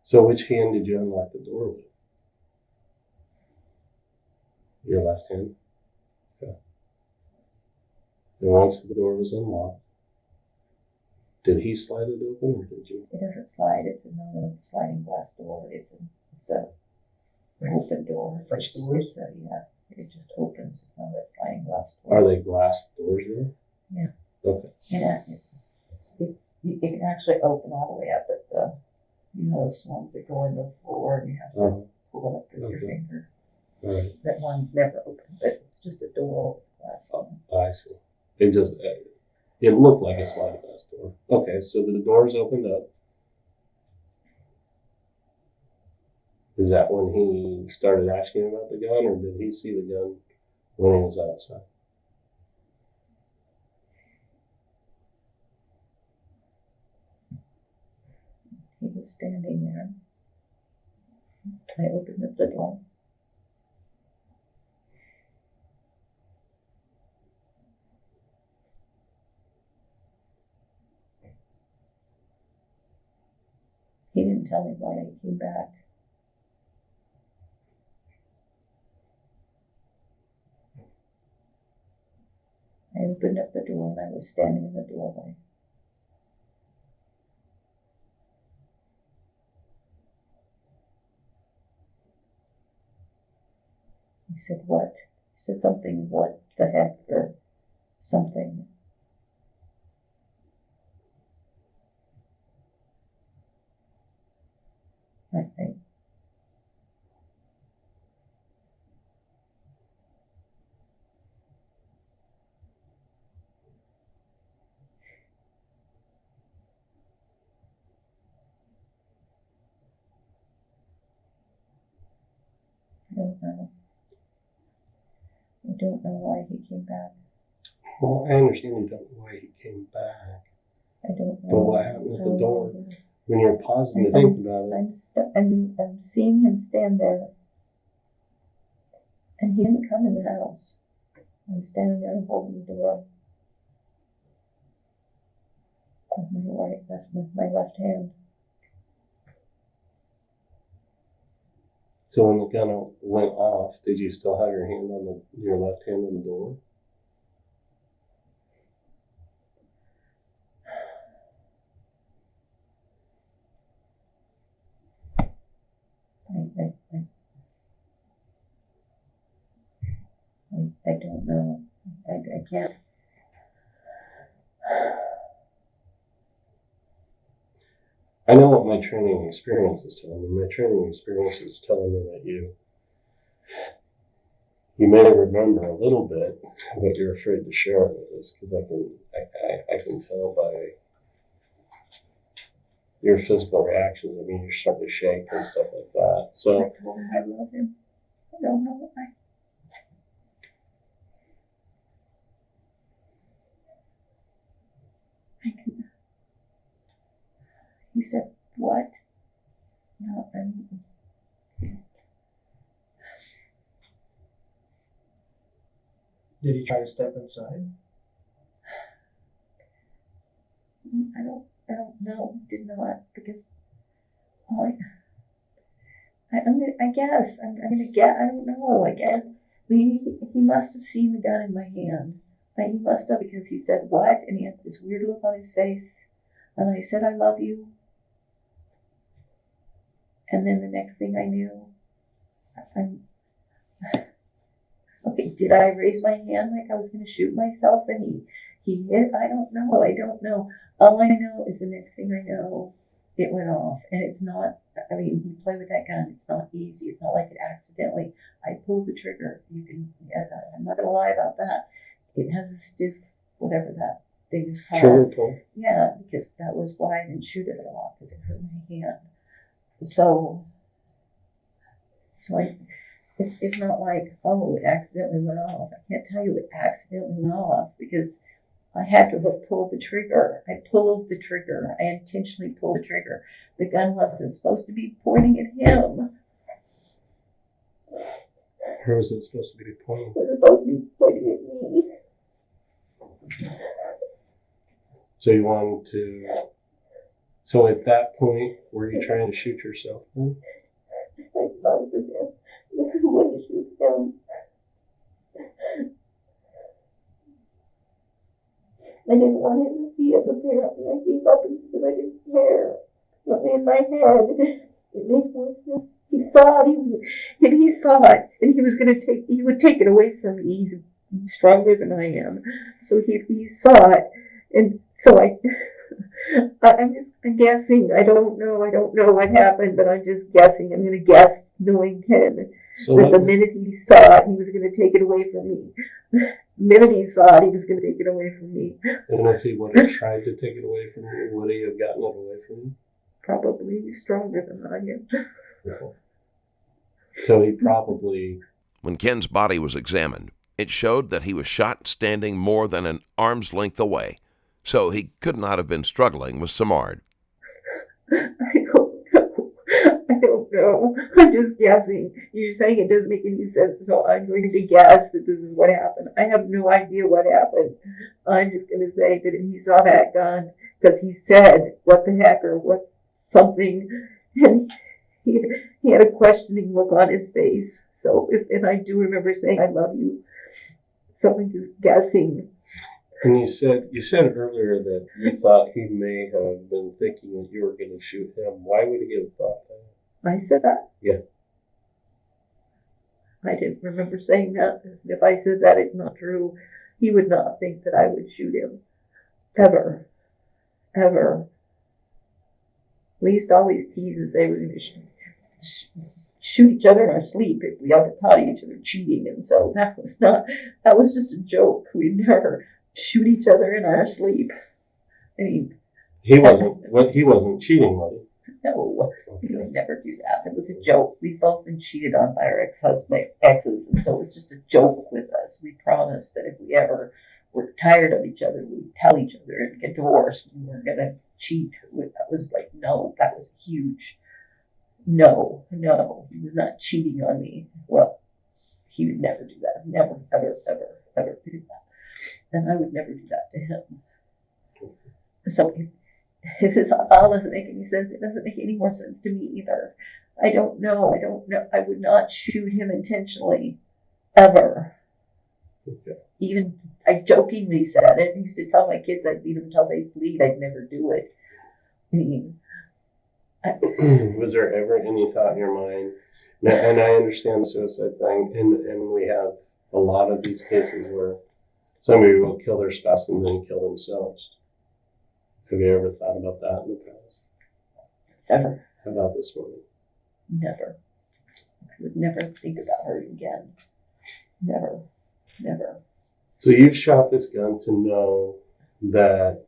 So which hand did you unlock the door with? Your left hand? Okay. And once the door was unlocked, did he slide it open or did you? It doesn't slide. It's another sliding glass door. It's a open door. French doors? It just opens. It's not a sliding glass door. Are they glass doors there? Yeah. Okay. It can actually open all the way up at the, those ones that go into the floor and you have to pull it up with your finger. All right. That one's never open, but it's just a door with glass on it. I see. It looked like a sliding glass door. Okay, so the doors opened up. Is that when he started asking about the gun, or did he see the gun when he was outside? He was standing there. I opened up the door. He didn't tell me why I came back. I opened up the door and I was standing in the doorway. He said, what? He said something, what the heck, or something. I think. I don't know. I don't know why he came back. Well, I understand you don't know why he came back. I don't know. But what happened at the door? When you're pausing to think about it. I'm seeing him stand there. And he didn't come in the house. I'm standing there holding the door. With my left hand. So when the gun went off, did you still have your hand on your left hand on the door? I don't know. I can't. I know what my training experience is telling me. My training experience is telling me that you may remember a little bit, but you're afraid to share it with us because I can tell by your physical reactions. I mean, you're starting to shake and stuff like that. So I told him I love him. I don't know why. He said, what? No, Did he try to step inside? I don't know. Did not, because I guess I'm gonna get. I don't know. I guess maybe he must have seen the gun in my hand. He must have, because he said what, and he had this weird look on his face, and I said I love you, and then the next thing I knew, okay. Did I raise my hand like I was gonna shoot myself, and he hit? I don't know. All I know is the next thing I know, it went off, and it's not. I mean, you play with that gun. It's not easy. It's not like it accidentally. I pulled the trigger. I'm not gonna lie about that. It has a stiff, whatever that thing is called. trigger pull. Yeah, because that was why I didn't shoot it at all, because it hurt my hand. So it's not like, oh, it accidentally went off. I can't tell you it accidentally went off because I had to have pulled the trigger. I pulled the trigger. I intentionally pulled the trigger. The gun wasn't supposed to be pointing at him. Where was it supposed to be pointing? It was supposed to be pointing at me. So you wanted to. So at that point, were you trying to shoot yourself then? I loved him. This is what to shoot him. I didn't want him to see it, apparently. I gave up and said I didn't care. But in my head, it made more sense. He saw it. If he saw it, and he would take it away from me. He's stronger than I am. So he saw it. And so I'm guessing. I don't know what happened, but I'm just guessing. I'm going to guess, knowing Ken, that the minute he saw it, he was going to take it away from me. The minute he saw it, he was going to take it away from me. And if he would have tried to take it away from you, would he have gotten it away from you? Probably. He's stronger than I am. So he probably... When Ken's body was examined, it showed that he was shot standing more than an arm's length away, so he could not have been struggling with Samard. I don't know. I'm just guessing. You're saying it doesn't make any sense, so I'm going to guess that this is what happened. I have no idea what happened. I'm just going to say that he saw that gun because he said, what the heck, or what something, and he had a questioning look on his face. So, and I do remember saying, I love you. So I'm just guessing. And you said earlier that you thought he may have been thinking that you were going to shoot him. Why would he have thought that? I said that? Yeah. I didn't remember saying that. If I said that, it's not true. He would not think that I would shoot him. Ever. Ever. We used to always tease and say we're going to shoot each other in our sleep if we ever caught each other cheating. And so that was just a joke. We'd never shoot each other in our sleep. I mean, He wasn't cheating, was he? no, we would never do that. It was a joke. We've both been cheated on by our exes, and so it was just a joke with us. We promised that if we ever were tired of each other, we'd tell each other and get divorced. We weren't going to cheat. That was like, no, that was huge. No, he was not cheating on me. Well, he would never do that. Never, ever, ever, ever do that. And I would never do that to him. So if this all doesn't make any sense, it doesn't make any more sense to me either. I don't know. I would not shoot him intentionally, ever. Okay. Even, I jokingly said it. I used to tell my kids I'd beat them until they bleed. I'd never do it. I mean, was there ever any thought in your mind? Now, and I understand the suicide thing, and we have a lot of these cases where somebody will kill their spouse and then kill themselves. Have you ever thought about that in the past? Never. How about this one? Never. I would never think about her again. Never. So you've shot this gun to know that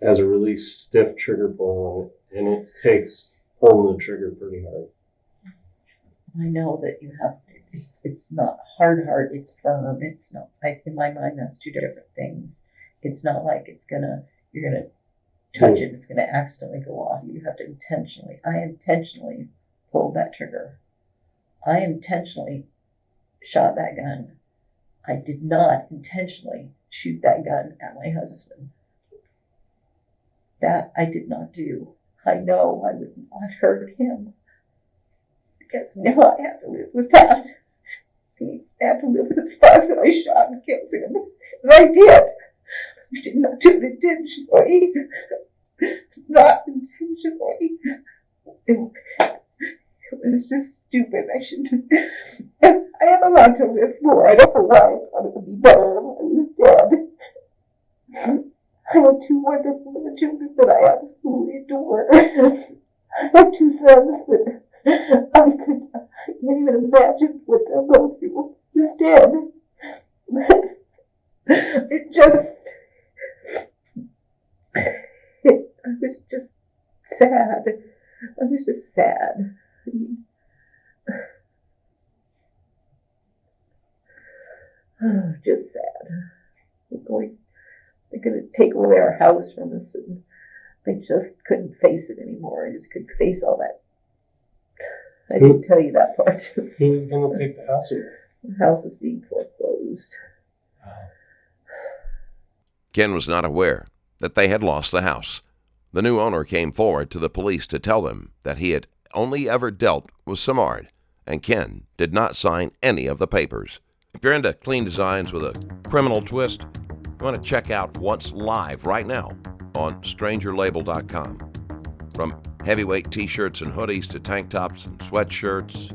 has a really stiff trigger pull and it takes pulling the trigger pretty hard. I know that you have, it's not hard, it's firm. It's not, in my mind, that's two different things. It's not like you're gonna touch it, it's gonna accidentally go off. You have to I intentionally pulled that trigger. I intentionally shot that gun. I did not intentionally shoot that gun at my husband. That I did not do. I know I would not hurt him. Because now I have to live with that. I have to live with the fact that I shot and killed him. Because I did. I did not do it intentionally. Not intentionally. It was just stupid. I shouldn't. I have a lot to live for. I don't know why I thought it would be better when I was dead. I have two wonderful little children that I absolutely adore. I have two sons that I can't even imagine what they'll go through. He's dead. I was just sad. I was just sad. Just sad. They're going to take away our house from us, and I just couldn't face it anymore. I just couldn't face all that. I didn't tell you that part. Who was going to take the house away? The house is being foreclosed. Ken was not aware that they had lost the house. The new owner came forward to the police to tell them that he had only ever dealt with Samard, and Ken did not sign any of the papers. If you're into clean designs with a criminal twist, you want to check out what's live right now on strangerlabel.com. From heavyweight t-shirts and hoodies to tank tops and sweatshirts,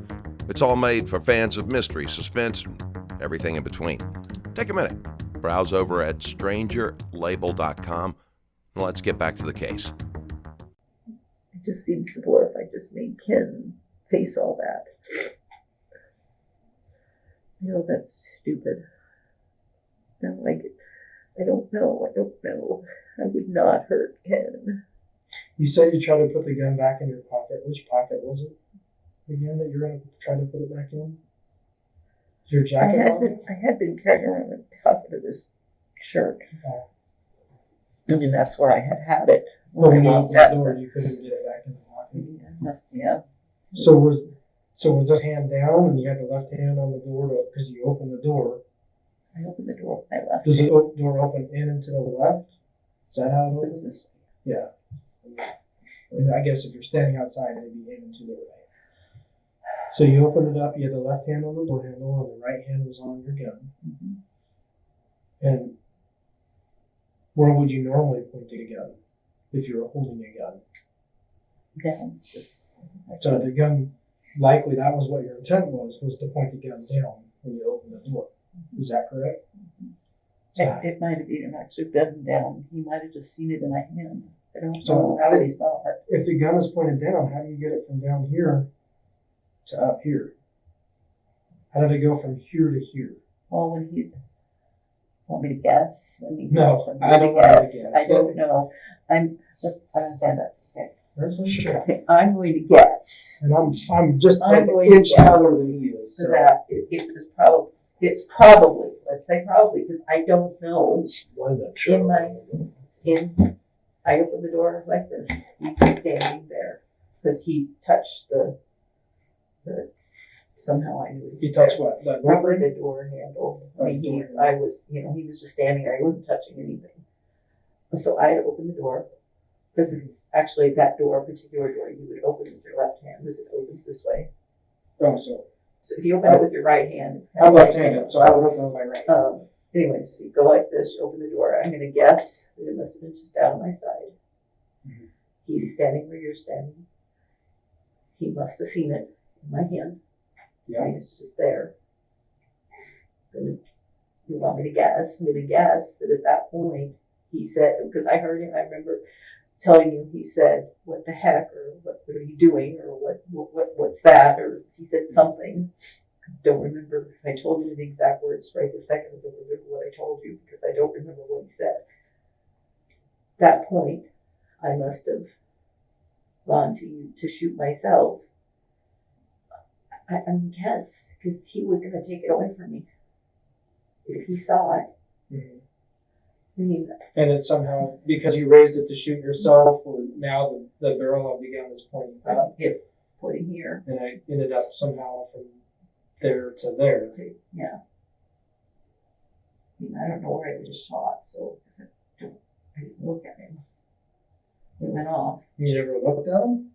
it's all made for fans of mystery, suspense, and everything in between. Take a minute, browse over at strangerlabel.com, and let's get back to the case. It just seems simpler if I just made Ken face all that. That's stupid. I don't like it. I don't know. I would not hurt Ken. You said you tried to put the gun back in your pocket. Which pocket was it again that you're going to try to put it back in? Your jacket pocket? I had been carrying around the pocket of this shirt. Oh. I mean, that's where I had it. When you opened the door, you couldn't get it back in the pocket. Yeah. So was this hand down and you had the left hand on the door because you opened the door? I opened the door with my left Does hand. the door open in and to the left? Is that how it opens? This Yeah. And I guess if you're standing outside, it'd be in and to the right. So you opened it up, you had the left hand on the door handle and the right hand was on your gun. Mm-hmm. And where would you normally point the gun if you were holding a gun? down. So the gun likely that was what your intent was to point the gun down when you opened the door. Is that correct? It might have even actually been down. He might have just seen it in my hand. I don't So- know how he saw it. If the gun is pointed down, how do you get it from down here to up here? How did it go from here to here? Well, when he want me to guess? I mean, No, somebody I don't want you to guess. I don't know. I'm gonna stand up. Okay. That's what sure. Okay, I'm going to guess And I'm just I'm like going an to inch guess taller than he is. So that it's probably, let's say probably, because I don't know. Why that I opened the door like this. He's standing there because he touched the somehow I knew he was touched there. what? That Probably door? the door handle. Oh, I mean, door he was just standing there. He wasn't touching anything. So I had to open the door because it's actually that particular door, you would open with your left hand because it opens this way. Oh, so So if you open it with your right hand, it's kind I'm of left-handed, so I would open with my right. Anyways, so you go like this, you open the door. I'm going to guess that it must have been just down my side. Mhm. He's standing where you're standing. He must have seen it in my hand. Yeah. It's just there. Then you want me to guess? I'm going to guess that at that point he said, because I heard him, I remember telling you, he said, "What the heck?" or "What are you doing?" or what's that? Or he said something. I don't remember if I told you the exact words right this second. I don't remember what I told you because I don't remember what he said. That point, I must have gone to you to shoot myself. I guess because he was going to take it away from me if he saw it. Mhm. I mean, And it's somehow, because you raised it to shoot yourself, well, now the barrel of the gun is pointing up, it's pointing here. and I ended up somehow from there to there. Yeah. I mean, I don't know where I was shot, so because I didn't look at him. It went off. You never looked at him?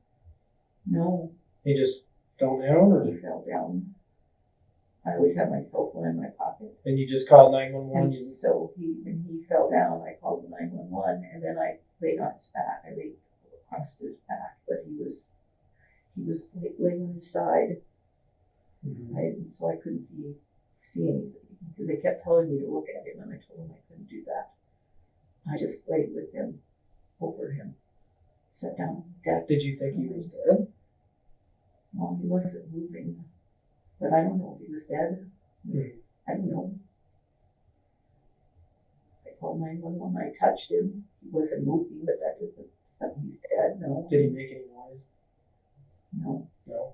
No, He just fell down, or he fell down. I always have my cell phone in my pocket. and you just called And 911? so when he fell down, I called the 911, and then I laid on his back. I laid across his back, but he was laying on his side. So I couldn't see anything because they kept telling me to look at him, and I told them I couldn't do that. I just laid with him, over him, sat down on the deck. Did you think he was dead? Well, he wasn't moving, but I don't know if he was dead. Mhm. I don't know. I called 911. I touched him. He wasn't moving, but that doesn't mean he's dead. No. Did he make any noise? No. No.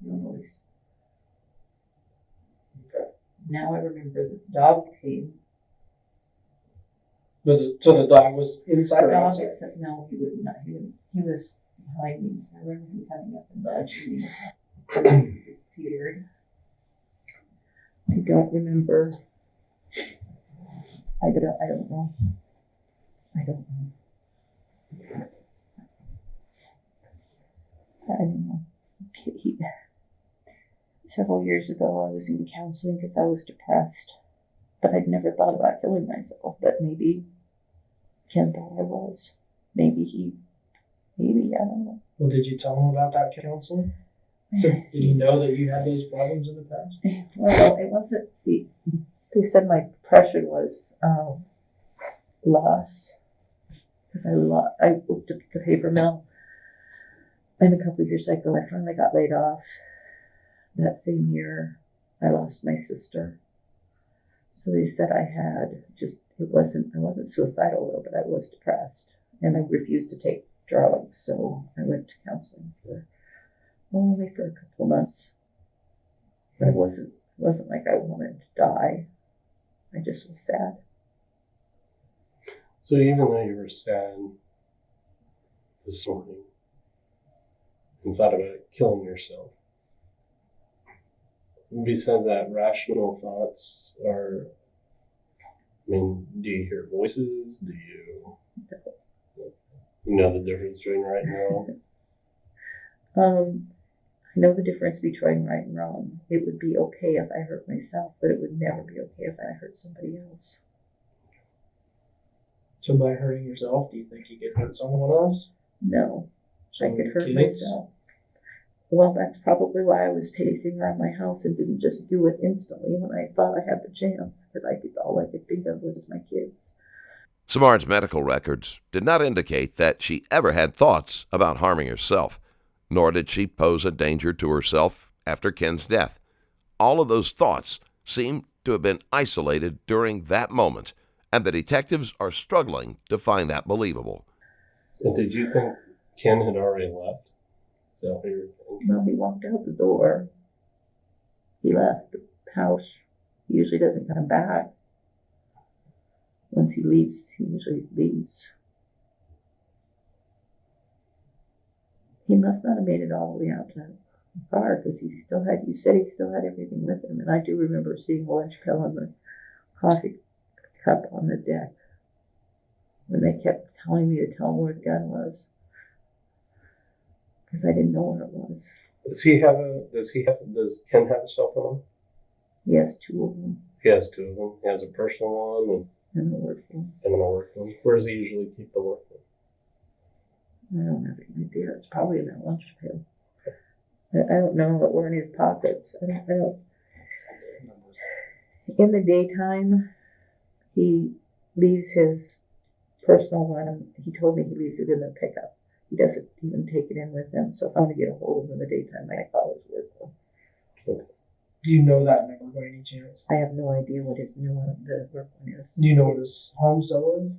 No noise. Okay. Now I remember the dog came. So the dog was inside or The dog outside? said, no, he would not. He was behind me. I remember him coming up and nudging me. And he disappeared. I don't remember. I don't know. I don't know. Several years ago, I was in counseling because I was depressed, but I'd never thought about killing myself. But maybe Ken thought I was. Maybe, I don't know. Well, did you tell him about that counseling? So did he know that you had those problems in the past? Well, it wasn't. See, they said my depression was loss because I worked at the paper mill, and a couple of years ago, I finally got laid off. That same year, I lost my sister. So they said I had I wasn't suicidal though, but I was depressed, and I refused to take drugs. So I went to counseling only for a couple of months. But it wasn't like I wanted to die. I just was sad. So even though you were sad this morning and thought about killing yourself, besides that, rational thoughts are, do you hear voices? Do you know the difference between right and wrong? I know the difference between right and wrong. It would be okay if I hurt myself, but it would never be okay if I hurt somebody else. So by hurting yourself, do you think you could hurt someone else? No. I could hurt Kids? myself. Well, that's probably why I was pacing around my house and didn't just do it instantly when I thought I had the chance, because all I could think of was my kids. Samard's medical records did not indicate that she ever had thoughts about harming herself, nor did she pose a danger to herself after Ken's death. All of those thoughts seem to have been isolated during that moment, and the detectives are struggling to find that believable. And did you think Ken had already left? Is that what you were thinking? Well, he walked out the door. He left the house. He usually doesn't come back. Once he leaves, he usually leaves. He must not have made it all the way out to the car, because you said he still had everything with him. And I do remember seeing a lunch pail and the coffee cup on the deck when they kept telling me to tell him where the gun was, because I didn't know where it was. Does Ken have a cell phone? He has two of them He has two of them. He has a personal one and a work phone. and a work one. Where does he usually keep the work one? I don't have any idea. It's probably in that lunch pail. I don't know what were in his pockets. I don't. In the daytime, he leaves his personal one. He told me he leaves it in the pickup. He doesn't even take it in with him. So if I want to get a hold of him in the daytime, I call his work phone. Do you know that number by any chance? I have no idea what his new one, the work one is. Do you know what his home cell is?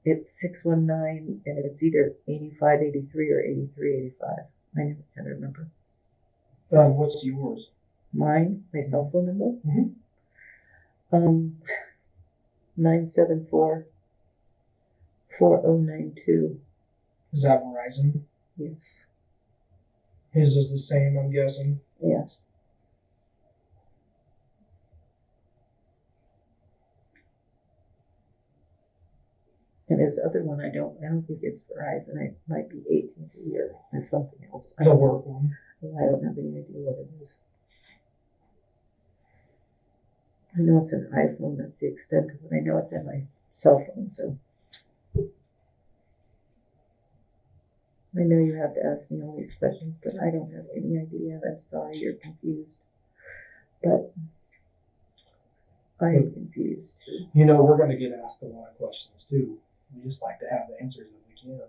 It's 619, and it's either 8583 or 8385. I never can remember. What's yours? Mine, my cell phone number? Mm-hmm. 974-4092. Is that Verizon? Yes. His is the same, I'm guessing. Yes. And his other one, I don't think it's Verizon. It might be AT&T or something else. The work one. I don't have any idea what it is. I know it's an iPhone. That's the extent of it. I know it's in my cell phone, so. I know you have to ask me all these questions, but I don't have any idea. I'm sorry you're confused. But I am confused too. You know, we're going to get asked a lot of questions too. We just like to have the answers if we can.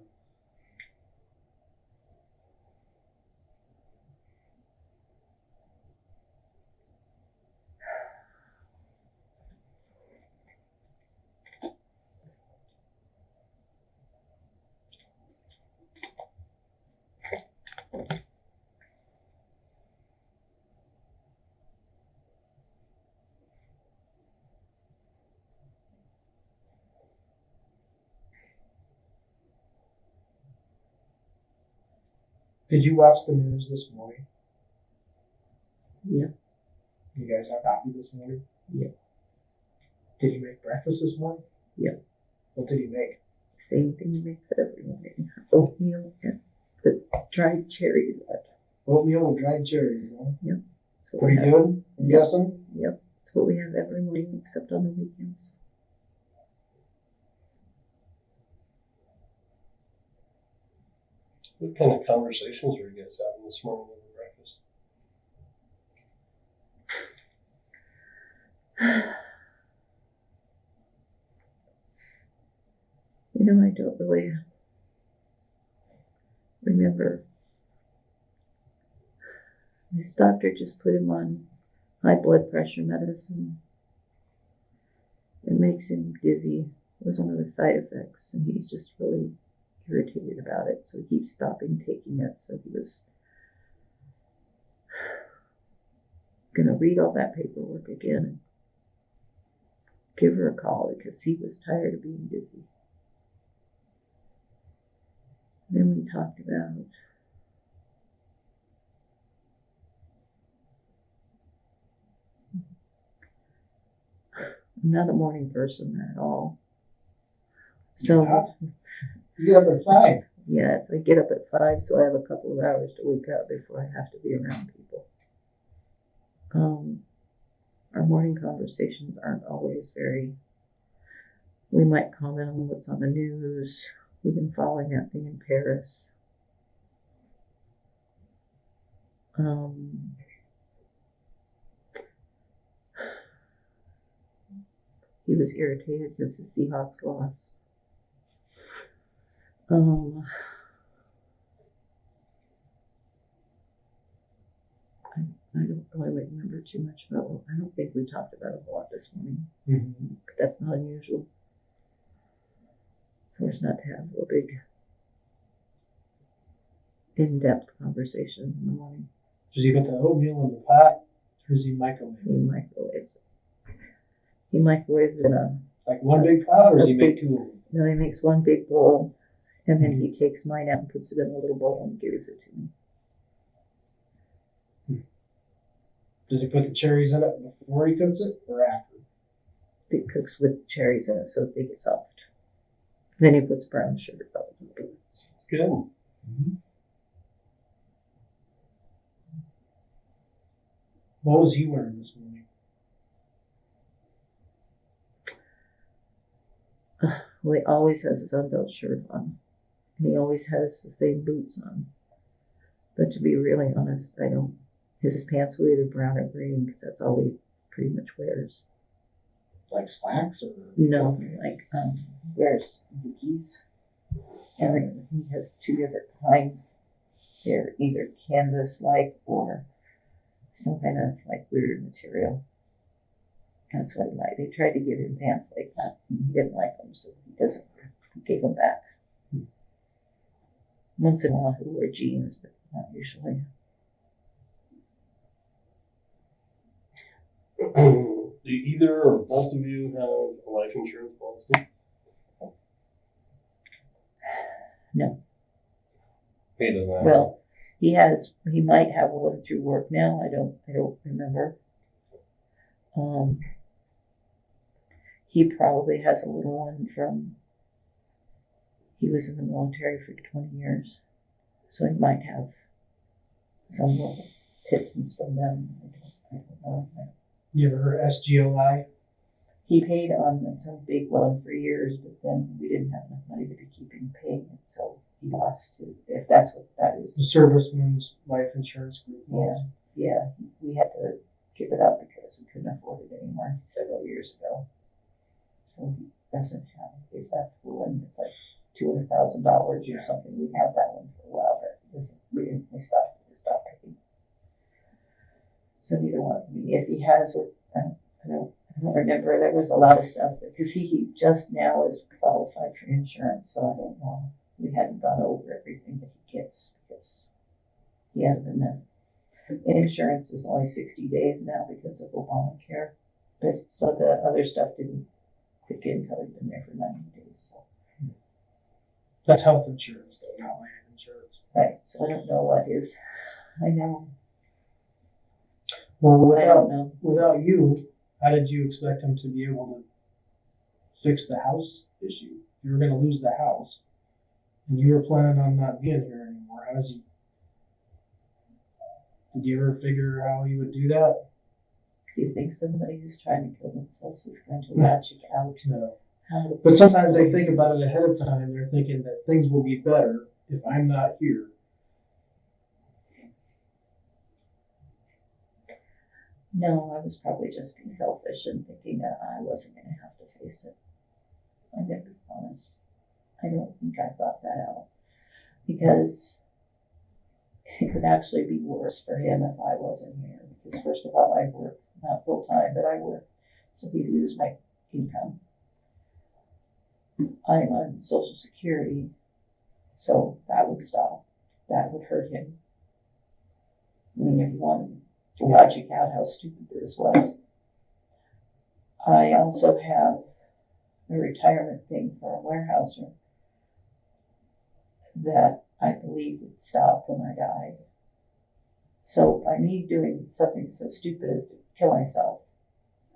Did you watch the news this morning? Yeah. You guys have coffee this morning? Yeah. Did he make breakfast this morning? Yeah. What did he make? Same thing he makes every morning. Oatmeal and the dried cherries. Oatmeal and dried cherries, huh? Yep. Pretty good, I'm guessing? Yep. That's what we have every morning except on the weekends. What kind of conversations were you guys having this morning over breakfast? You know, I don't really remember. His doctor just put him on high blood pressure medicine. It makes him dizzy. It was one of the side effects, and he's just really irritated about it, so he keeps stopping taking it. So he was gonna read all that paperwork again and give her a call because he was tired of being dizzy. Then we talked about I'm not a morning person at all. So You get up at 5. yeah, it's I get up at 5, so I have a couple of hours to wake up before I have to be around people. Our morning conversations aren't always we might comment on what's on the news. We've been following that thing in Paris. He was irritated because the Seahawks lost. I don't really remember too much about it. I don't think we talked about it a lot this morning. But that's not unusual. Of course, not to have real big, in-depth conversations in the morning. Does he put the oatmeal in the pot, or does he microwave it? He microwaves it. He microwaves it in a... Like one big pot, or does he make two of them? No, he makes one big bowl, and then he takes mine out and puts it in a little bowl and gives it to me. Does he put the cherries in it before he cooks it, or after? It cooks with cherries in it so they get soft. Then he puts brown sugar probably. It's good. What was he wearing this morning? Well, he always has his unbelt shirt on. And he always has the same boots on. But to be really honest, I don't. His pants were either brown or green because that's all he pretty much wears. Like slacks, or? No, like wears booties. And then he has two different kinds. They're either canvas-like or some kind of like weird material. That's what he liked. They tried to give him pants like that, and he didn't like them, so he gave them back. Once in a while, he'll wear jeans, but not usually. Do either or both of you have a life insurance policy? No. He doesn't have Well, he might have one through work now. I don't remember. He probably has a little one he was in the military for 20 years. So he might have some little pittance from them. I don't know. You ever heard of SGOI? He paid on some big one for years, but then we didn't have enough money to keep him paying it, so he lost it, if that's what that is. The Servicemen's Life Insurance Group policy. Yeah, we had to give it up because we couldn't afford it anymore several years ago. So he doesn't have, if that's the one that's like $200,000 or something, we had that one for a while, but we stopped paying. So neither one. I mean, if he has, I don't remember. There was a lot of stuff. Because he just now is qualified for insurance, so I don't know. We hadn't gone over everything that he gets because he hasn't been there. Insurance is only 60 days now because of Obamacare. But so the other stuff didn't kick in until he'd been there for 90 days. So. That's health insurance, though, not life insurance. Right. So I don't know what is. I know. Well, I don't know. Without you, how did you expect him to be able to fix the house issue? You were going to lose the house, and you were planning on not being here anymore. How does he? Did you ever figure how he would do that? Do you think somebody who's trying to kill themselves is going to logic out? No. How But sometimes they think about it ahead of time. They're thinking that things will be better if I'm not here. No, I was probably just being selfish and thinking that I wasn't going to have to face it. I'm going to be honest. I don't think I thought that out. Because it would actually be worse for him if I wasn't here. Because first of all, I work, not full time, but I work. So he'd lose my income. I'm on Social Security, so that would stop. That would hurt him. I mean, if you want to logic out how stupid this was. I also have a retirement thing for a warehouser that I believe would stop when I died. So by me doing something so stupid as to kill myself,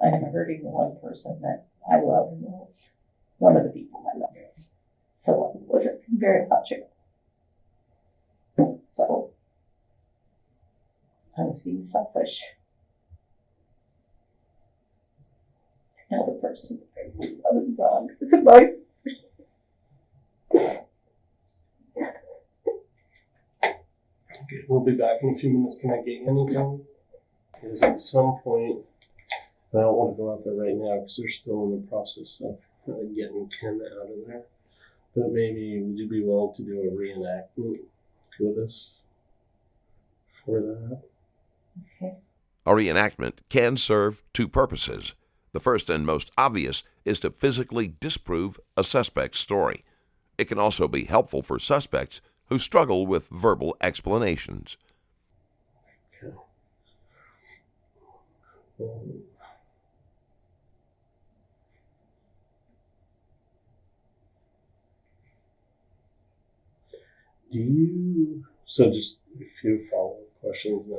I am hurting the one person that I love in the world. One of the people I love. So it wasn't very logical. So I was being selfish. Now the person I was gone because of my selfishness. Okay, we'll be back in a few minutes. Can I get anything? Because at some point, I don't want to go out there right now because they're still in the process of getting Ken out of there. But maybe would you be willing to do a reenactment with us for that? Okay. A reenactment can serve two purposes. The first and most obvious is to physically disprove a suspect's story. It can also be helpful for suspects who struggle with verbal explanations. Okay. So just a few follow-up questions now.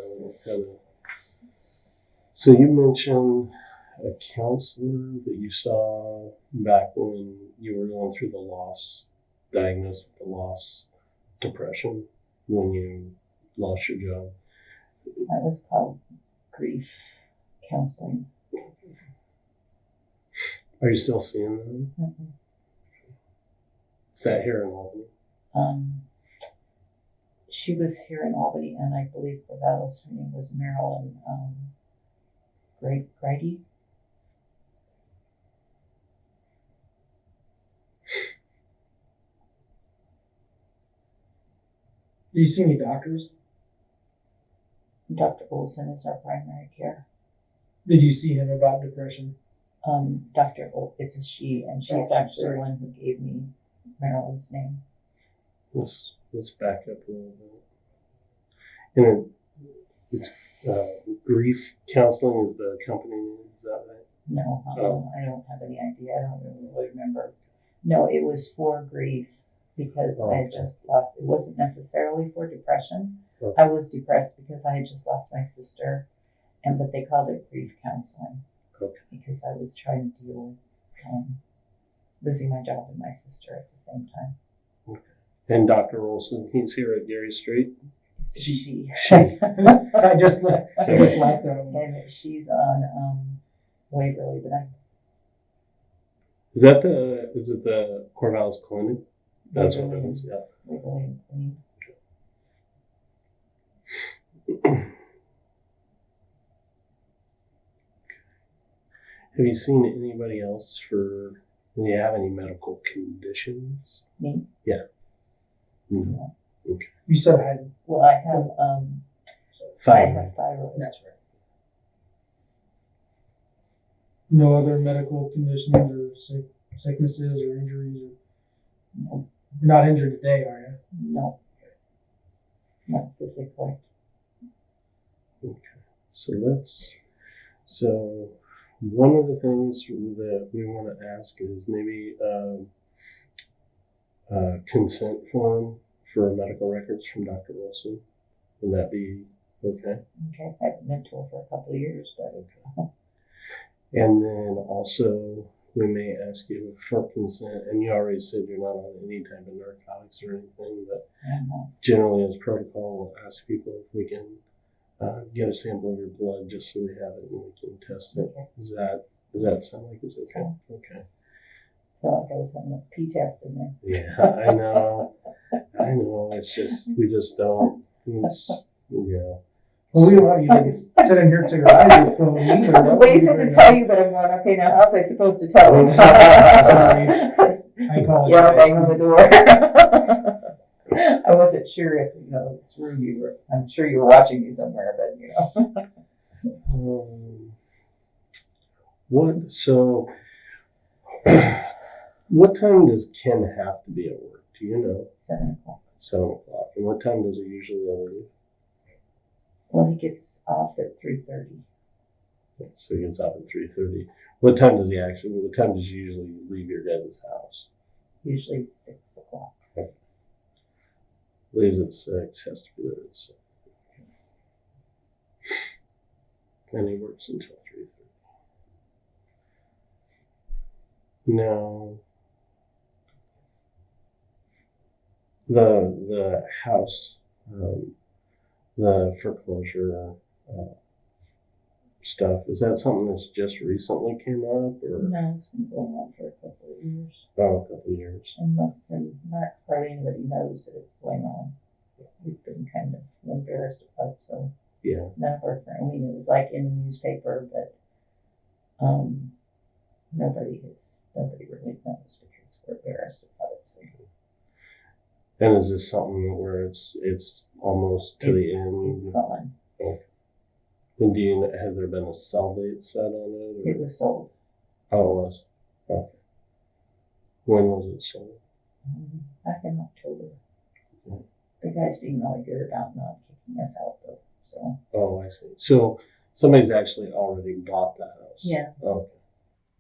So you mentioned a counselor that you saw back when you were going through the loss, diagnosed with the loss depression when you lost your job. That was called grief counseling. Are you still seeing them? Mm-hmm. Is that here in Albany? She was here in Albany, and I believe Corvallis, her name was Marilyn Grady. Do you see any doctors? Dr. Olson is our primary care. Did you see him about depression? It's a she, and she's Oh, actually sorry. the one who gave me Marilyn's name. Let's back up a little bit. And it's grief counseling is the company name, is that right? No, Oh. I don't have any idea. I don't really remember. No, it was for grief because I had just lost. It wasn't necessarily for depression. Okay. I was depressed because I had just lost my sister, but they called it grief counseling. Okay. Because I was trying to deal with losing my job and my sister at the same time. Okay. And Dr. Olson, he's here at Gary Street. It's a she. I just lost that one. And she's on Waverly, but Is it the Corvallis Clinic? That's what it Waverly, is, yeah. Waverly and Queen. Have you seen anybody else do you have any medical conditions? Me? Yeah. Mm-hmm. No. Okay. You said I had. Well, I have Thyroid. I have thyroid. That's right. No other medical conditions or sicknesses or injuries? No. You're not injured today, are you? No. Not physically. Okay. So one of the things that we want to ask is maybe a consent form for medical records from Dr. Wilson. Would that be okay? Okay. I haven't been to her for a couple of years, but Okay. And then also we may ask you for consent, and you already said you're not on any type of narcotics or anything, but I'm not. generally as protocol, we'll ask people if we can get a sample of your blood just so we have it and we can test it. Okay. Does that sound like it's okay? Sure. Okay. I felt like I was having a pee test in there. Yeah, I know. It's just, we just don't. Yeah. Well, we don't want you to sit in here till your eyes are filled either. That would Well, you be said very to tell nice. you, but I'm going, okay, now how's I supposed to tell him? Sorry. I apologize. Yeah, bang on the door. I wasn't sure if, through you were, I'm sure you were watching me somewhere, but, What time does Ken have to be at work? Do you know? 7 o'clock. 7 o'clock. And what time does he usually leave? Well, he gets off at 3:30. So he gets off at 3:30. What time does you usually leave your guys' house? Usually 6 o'clock. Leaves at 6, has to be there at 6. And he works until 3:30. Now, the house, the foreclosure stuff, is that something that's just recently came up, or No, it's been going on for a couple of years. a couple of years? And not hardly anybody knows that it's going on. We've been kind of embarrassed about it, so Yeah. none of our friends, I mean, it was like in the newspaper, but nobody really knows because we're embarrassed about it. So And is this something where it's almost to the end? It's gone. Okay. And has there been a sell date set on it? Or? It was sold. Oh, it was. Okay. When was it sold? Back in October. Okay. The guy's being really good about not kicking us out, though. So. Oh, I see. So somebody's actually already bought the house. Yeah. Okay.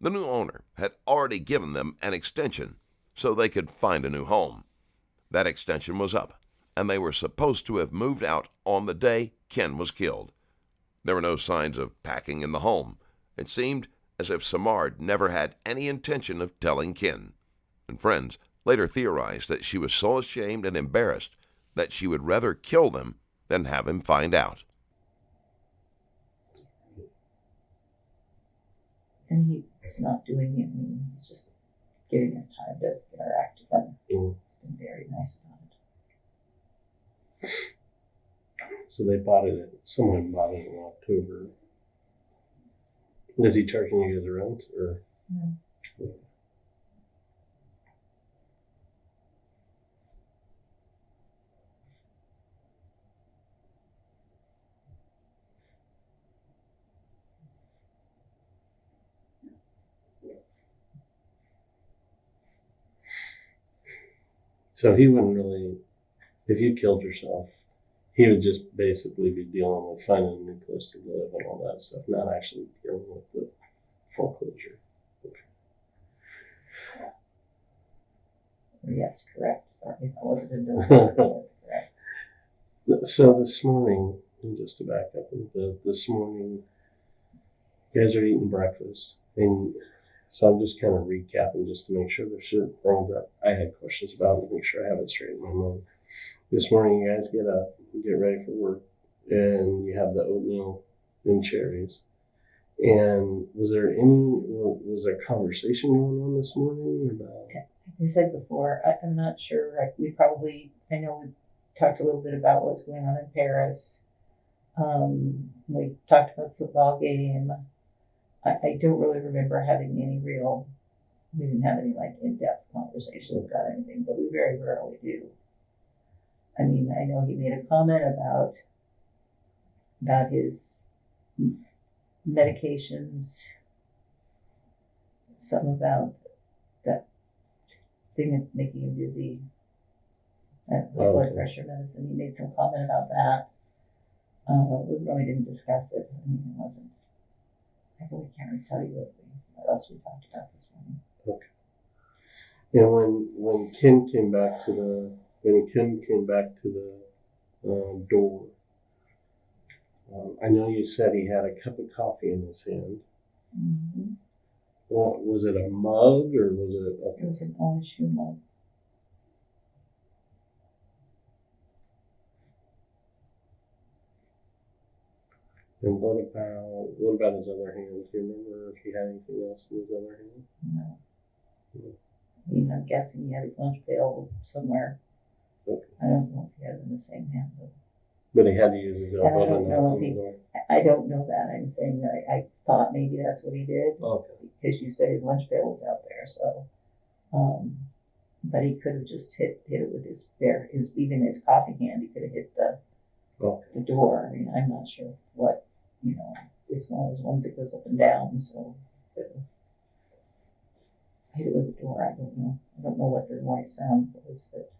The new owner had already given them an extension so they could find a new home. That extension was up, and they were supposed to have moved out on the day Ken was killed. There were no signs of packing in the home. It seemed as if Samard never had any intention of telling Ken. And friends later theorized that she was so ashamed and embarrassed that she would rather kill them than have him find out. And he's not doing it. I mean, he's just giving us time to get our act together. Mm. He's been very nice about it. So someone bought it in October. Is he charging you guys rent or? No. So he wouldn't really, if you killed yourself, he would just basically be dealing with finding a new place to live and all that stuff, not actually dealing with the foreclosure. Okay. Yes, correct. Sorry, that wasn't a no. That's correct. So this morning, just to back up a little bit, this morning, you guys are eating breakfast. And so I'm just kind of recapping just to make sure there's certain things that I had questions about to make sure I have it straight in my mind. This morning, you guys get up, get ready for work, and you have the oatmeal and cherries. And was there conversation going on this morning about? Like I said before, I'm not sure. I know we talked a little bit about what's going on in Paris. We talked about the football game. I don't really remember having we didn't have any like in-depth conversations about anything, but we very rarely do. I mean, I know he made a comment about his medications, something about that thing that's making him dizzy, that blood pressure medicine. He made some comment about that. We really didn't discuss it. I mean, it wasn't. I really can't really tell you what else we talked about this morning. Okay. And when Ken came back to the door, I know you said he had a cup of coffee in his hand. Mm-hmm. Well, was it a mug or was it? Okay. It was an orange shoe mug. And what about his other hand? Do you remember if he had anything else in his other hand? No. I mean, I'm guessing he had his lunch pail somewhere. Okay. I don't know if he had it in the same hand, But he had to use his elbow to knock on the door. I don't know that. I'm saying that I thought maybe that's what he did. Okay. Because you said his lunch pail was out there, so. But he could have just hit it with even his coffee hand. He could have hit the door. I mean, I'm not sure what, it's one of those ones that goes up and down, so. Hit it with the door. I don't know. I don't know what the white sound was that.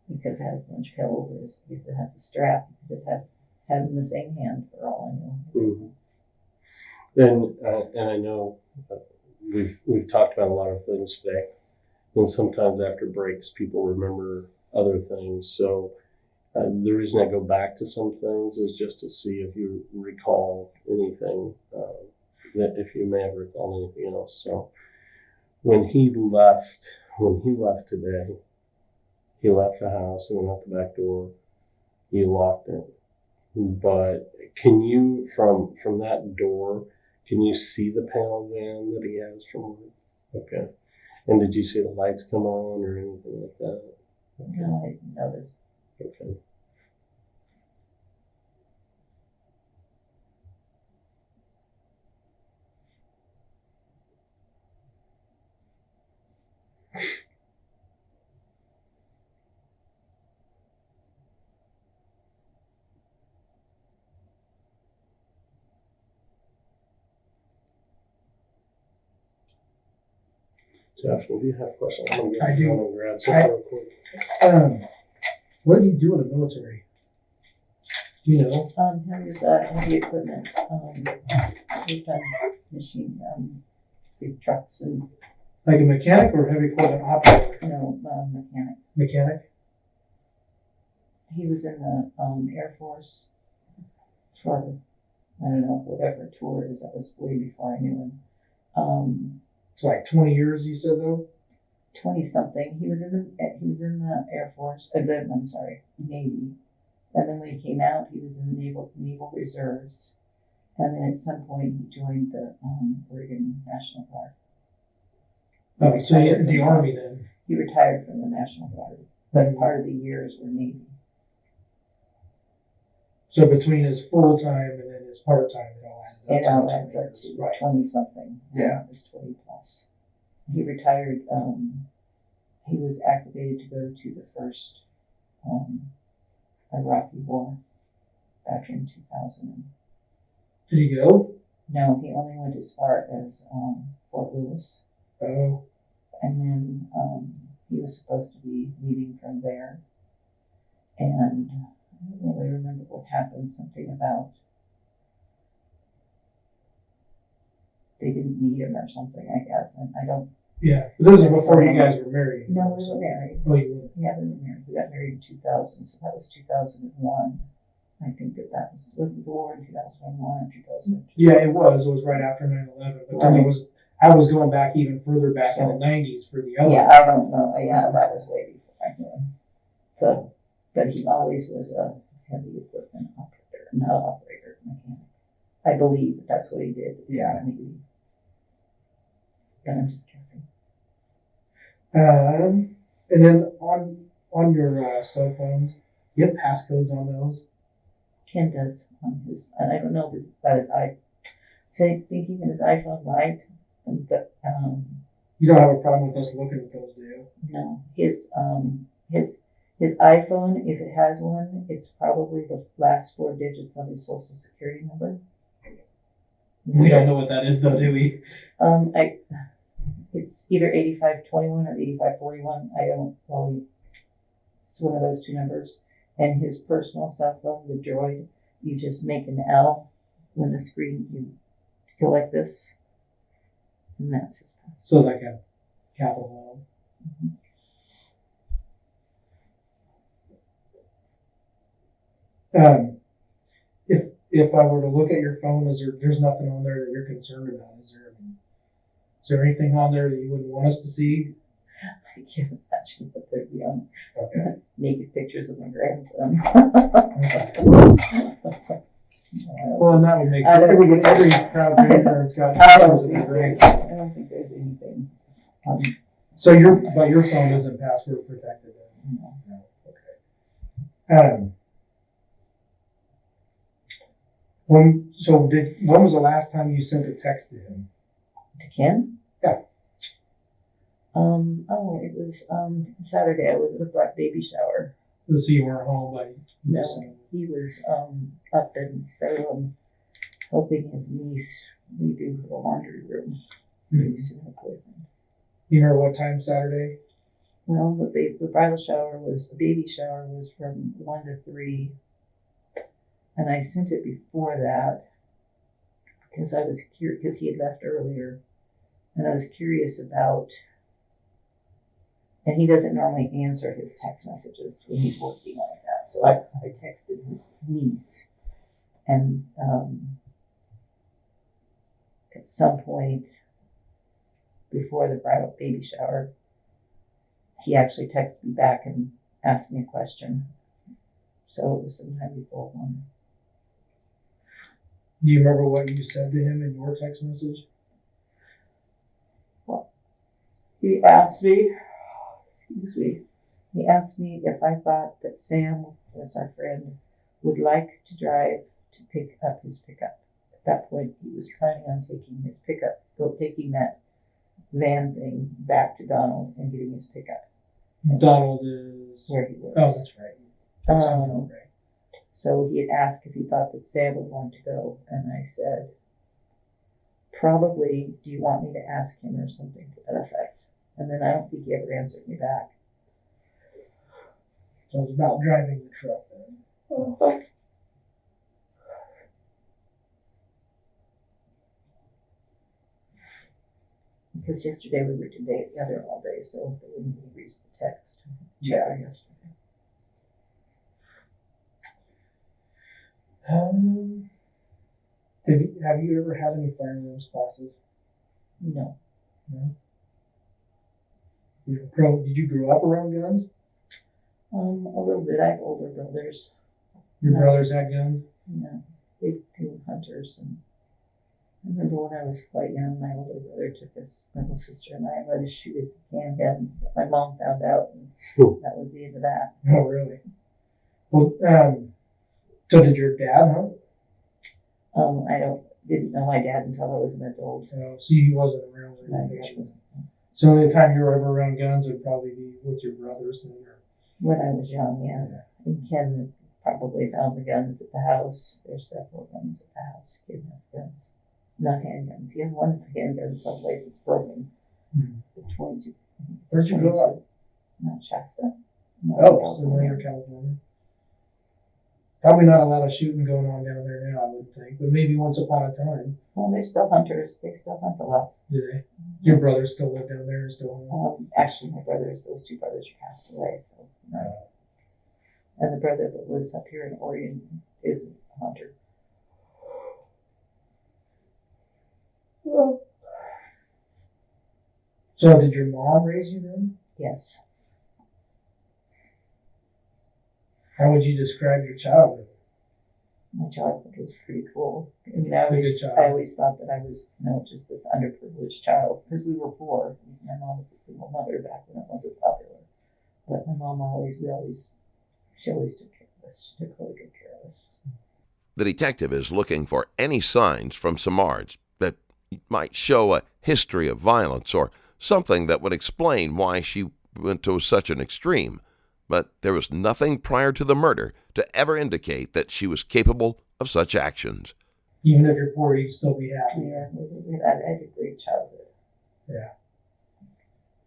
He could have had his lunch pail over his, because it has a strap. He could have had it in the same hand for all I know. Mm-hmm. And I know we've talked about a lot of things today, and sometimes after breaks, people remember other things. So the reason I go back to some things is just to see if you recall anything, that if you may have recalled anything else. So when he left today, he left the house, he went out the back door, he locked it. But can you, from that door, can you see the panel van that he has from work? Okay. And did you see the lights come on or anything like that? No, I didn't notice. Okay. Jeff, if you have questions, I'm gonna I get do. down and grab something real quick. What did he do in the military? Do you know? He was heavy equipment. We've done machine, big trucks and, Like a mechanic or heavy equipment operator? mechanic. Mechanic? He was in the Air Force for, I don't know, whatever tour it is. That was way before I knew him. It's like 20 years, you said, though? 20 something. He was in the Air Force, Navy. And then when he came out, he was in the Naval Reserves. And then at some point, he joined the Oregon National Guard. Oh, so the Army then? He retired from the National Guard, but part of the years were Navy. So between his full-time and then his part-time, It it all all adds adds up up to to right. 20 something. Yeah. It was 20 plus. He retired. He was activated to go to the first Iraqi war back in 2000. Did he go? No, he only went as far as Fort Lewis. Oh. And then he was supposed to be leaving from there. And I don't really remember what happened. Something about they didn't need him or something, I guess. And I don't. Yeah. But this is before you guys were married. No, we were married. Oh, you were? Yeah, we were married. We got married in 2000, so that was 2001. I think that was it the war in 2001 or 2002? Yeah, it was. It was right after 9/11. But then I was going back even further back in the 90s for the other. Yeah, I don't know. Yeah, that was way before I knew him. But he always was a heavy equipment operator, not operator, mechanic. I believe that's what he did. Yeah. But I'm just guessing. And then on your cell phones, you have passcodes on those? Ken does on his, and I don't know if that is thinking that his iPhone might, but You don't have a problem with us looking at those, do you? no, his iPhone, if it has one, it's probably the last 4 digits of his social security number. We don't know what that is, though, do we? It's either 8521 or 8541. I don't really. It's one of those two numbers. And his personal cell phone, the Droid, you just make an L when the screen, you go like this, and that's his password. So like a capital L. If I were to look at your phone, there's nothing on there that you're concerned about? Is there anything on there that you wouldn't want us to see? I can't imagine what there'd be on Okay. naked pictures of my grandson. Well, and that would make sense. Every proud grandparent's got I pictures don't of their think there's, grandson. I don't think there's anything. So your phone isn't password protected then? No. No. Okay. When was the last time you sent a text to him? To Ken? Yeah. It was Saturday. I was at a baby shower. So you weren't home, but No, he was up in Salem helping his niece redo her laundry room. Babysitting her boyfriend. You remember what time Saturday? Well, the baby shower was from 1 to 3. And I sent it before that because I was curious, because he had left earlier. And I was curious about, and he doesn't normally answer his text messages when he's working like that. So I texted his niece. And at some point before the bridal baby shower, he actually texted me back and asked me a question. So it was sometime before 1. Do you remember what you said to him in your text message? he asked me, excuse me, he asked me if I thought that Sam, that's our friend, would like to drive to pick up his pickup. At that point, he was planning on taking his pickup, taking that van thing back to Donald and getting his pickup. Donald is where he works. Oh, that's right. That's right. So he had asked if he thought that Sam would want to go, and I said, probably, do you want me to ask him or something to that effect? And then I don't think he ever answered me back. So it's about driving the truck then. Because yesterday we were together all day, so there wouldn't be reason to text. Yeah. Yesterday. Have you ever had any firearms classes? No. No. Did you grow up around guns? A little bit. I have older brothers. Your brothers had guns? Yeah, they were hunters. And I remember when I was quite young, my older brother took us, my little sister and I, and let us shoot his handgun. But my mom found out, and that was the end of that. Oh, really? Well, so did your dad hunt? Didn't know my dad until I was an adult. So he wasn't around when My you dad were wasn't. So the only time you were ever around guns would probably be with your brothers then, or When I was young, yeah. And Ken probably found the guns at the house. There's several guns at the house. Ken has guns. Not handguns. He has one that's a handgun someplace it's broken. The 22. Where'd you grow up? Not Shasta. No, Oh, so Northern California. Probably not a lot of shooting going on down there now, I would think, but maybe once upon a time. Well, they're still hunters. They still hunt a lot. Do they? Your brothers still live down there and still hunt? Actually, those two brothers are passed away, so no. And the brother that lives up here in Oregon is a hunter. Well, so did your mom raise you then? yes. How would you describe your childhood? My childhood was pretty cool. I mean, I always thought that I was, just this underprivileged child because we were poor. My mom was a single mother back when it wasn't popular. But my mom she always took care of us. She took really good care of us. The detective is looking for any signs from Samards that might show a history of violence or something that would explain why she went to such an extreme. But there was nothing prior to the murder to ever indicate that she was capable of such actions. Even if you're poor, you'd still be happy. Yeah, I had a great childhood. Yeah.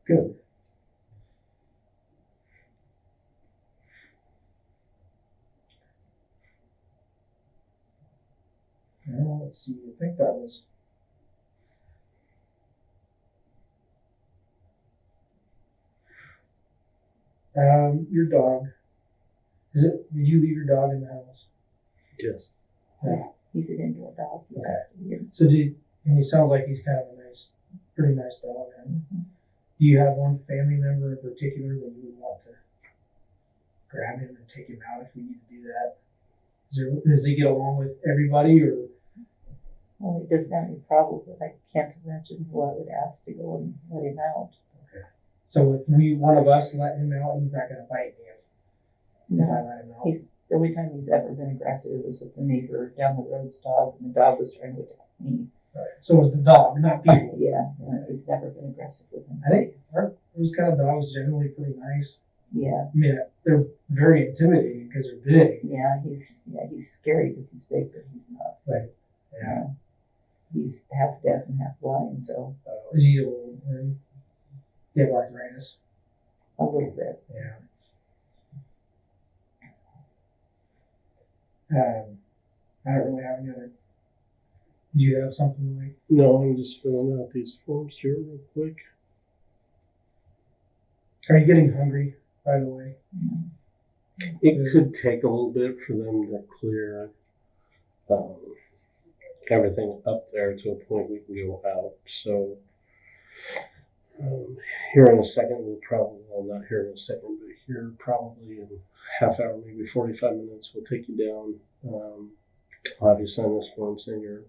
Good. Well, let's see. I think that was... your dog. Did you leave your dog in the house? Yes. He's an indoor dog. Okay. So and he sounds like he's kind of a pretty nice dog. Mm-hmm. Do you have one family member in particular that you would want to grab him and take him out if we need to do that? Does he get along with everybody, or? Well, he doesn't have any problem, but I can't imagine who I would ask to go and let him out. Okay. So if one of us let him out, he's not going to bite me if I let him out. The only time he's ever been aggressive was with the neighbor down the road's dog, and the dog was trying to attack me. Right. So it was the dog, not people. Yeah, he's never been aggressive with him. I think those kind of dogs generally pretty nice. Yeah. I mean, they're very intimidating because they're big. Yeah, he's scary because he's big, but he's not. Right. Yeah. He's half deaf and half blind, so. He's old and you have arthritis. A little bit. Yeah. I don't really have any other. Do you have something like? No, I'm just filling out these forms here real quick. Are you getting hungry, by the way? It could take a little bit for them to clear everything up there to a point we can go out. So here in a second, not here in a second, but here probably in a half hour, maybe 45 minutes, we'll take you down. I'll have you sign this form saying you're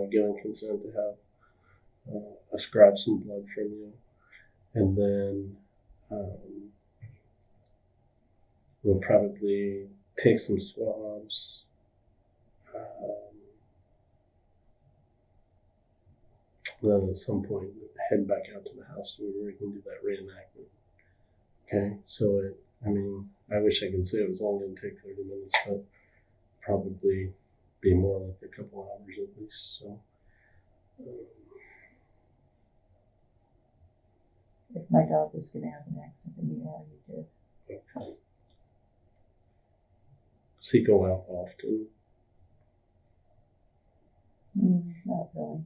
giving consent to have us grab some blood from you. and then we'll probably take some swabs. Then at some point head back out to the house where we can do that reenactment. Okay, so I wish I could say it was only going to take 30 minutes, but probably be more like a couple hours at least. So If my dog was going to have an accident, we already did. okay. Does he go out often? Not really.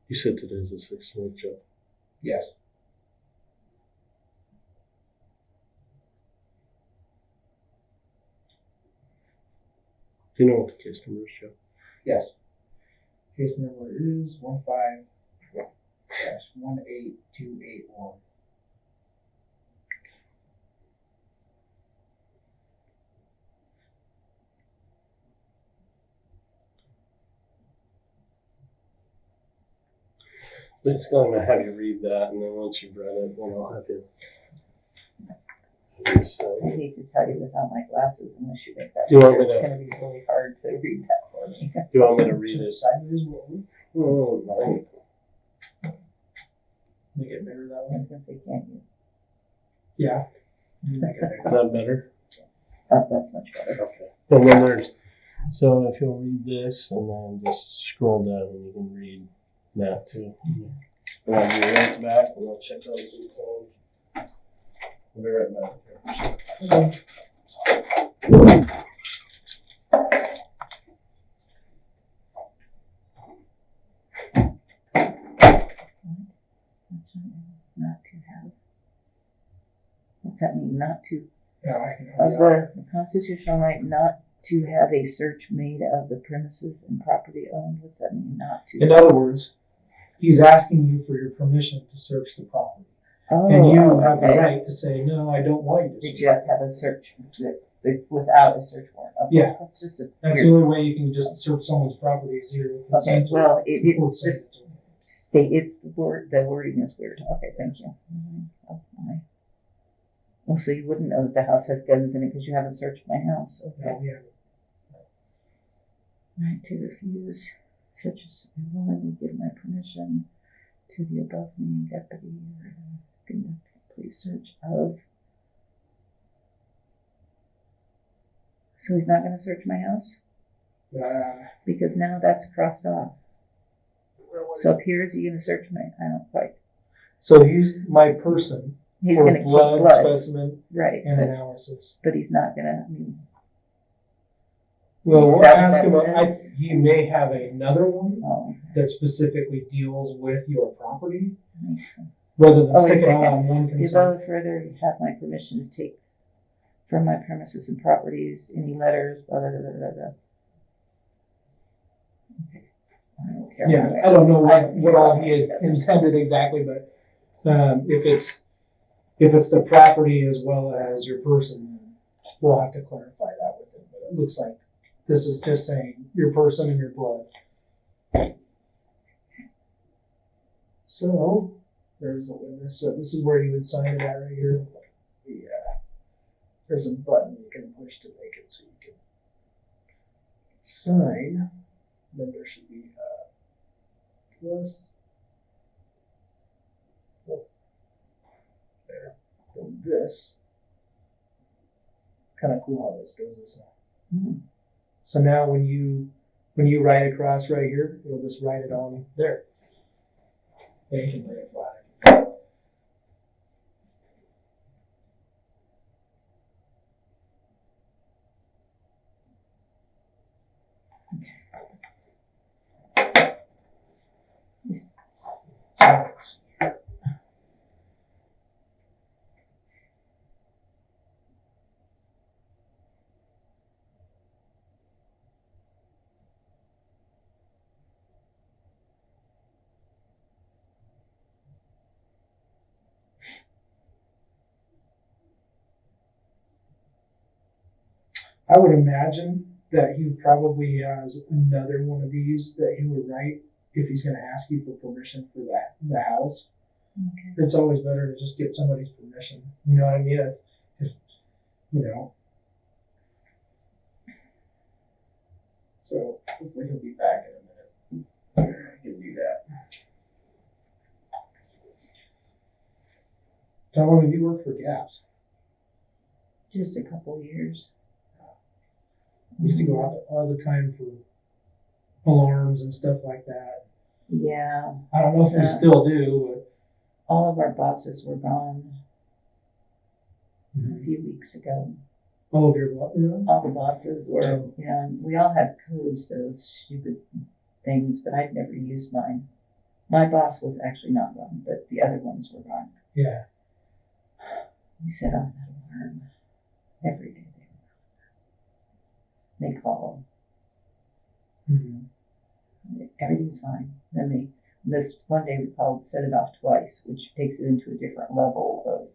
You said today's the 16th, Joe. Yes. Do you know what the case number is, Joe? Yes. Case number is 15-18281. Basically, I'm going to have you read that, and then once you've read it, then I'll have you. I hate to tell you without my glasses, unless you make that Do you want me it's to- going to be really hard to read that for me. Do you want me to read it? Sideways, Oh, no. make it bigger that I way. was going to say, can't you? Yeah. You make it Is bigger. that better? Oh, that's much better. Okay. And then there's, so if you'll read this, and then just scroll down, and you can read that too. And I'll be right back, and I'll check out some time. I'll be right back. Not to have. What's that mean? Not to. Yeah, I can Of help you out. the constitutional right not to have a search made of the premises and property owned. What's that mean? Not to. In other words, he's asking you for your permission to search the property. Oh, And you have the okay. right to say, no, I don't want you to Did search. you have to have a search without a search warrant? Okay. Yeah. That's just a That's the weird. only way you can just search someone's property is either with Okay. consent or Well, before it's saying just to them. it's the word. The wording is weird. Okay. Thank you. Oh, my. Well, so you wouldn't know that the house has guns in it because you haven't searched my house. Okay. No, we haven't. Right to refuse, such as I willingly give my permission to the above named deputy or conduct a police search of. So he's not going to search my house because now that's crossed off. So up here, is he going to search my? I don't quite. So he's my person He's for going to keep blood, blood, specimen, right? and analysis. But he's not going to. I mean, Well, Is we'll that what ask that him. says? He may have another one oh, that specifically deals with your property, okay. rather than Oh, stick it okay. all on one The consent. above further have my permission to take from my premises and properties any letters, blah, blah, blah, blah, blah, blah. Okay. I don't care. Yeah, I don't know I what, don't what care all about he had that. intended exactly, but if it's the property as well as your person, we'll have to clarify that with him. But it looks like this is just saying your person and your blood. So there's the witness. So this is where you would sign it at right here. Yeah. There's a button you can push to make it so you can sign. Then there should be a plus. Oh, there. Then this. Kind of cool how this does this now. Mhm. So now when you write across right here, it'll just write it on there. And you can bring it flat. So let's see. I would imagine that he probably has another one of these that he would write if he's going to ask you for permission for the house. Okay. It's always better to just get somebody's permission. You know what I mean? If you know. So hopefully he'll be back in a minute. I can do that. How long have you worked for Gaps? Just a couple years. I used to go out there all the time for alarms and stuff like that. Yeah. I don't know if we still do, but All of our bosses were gone a few weeks ago. all of your what? All the bosses were, we all had codes, those stupid things, but I'd never used mine. My boss was actually not gone, but the other ones were gone. Yeah. We set off that alarm every day. They call. Everything's fine. Then this one day we called, set it off twice, which takes it into a different level of,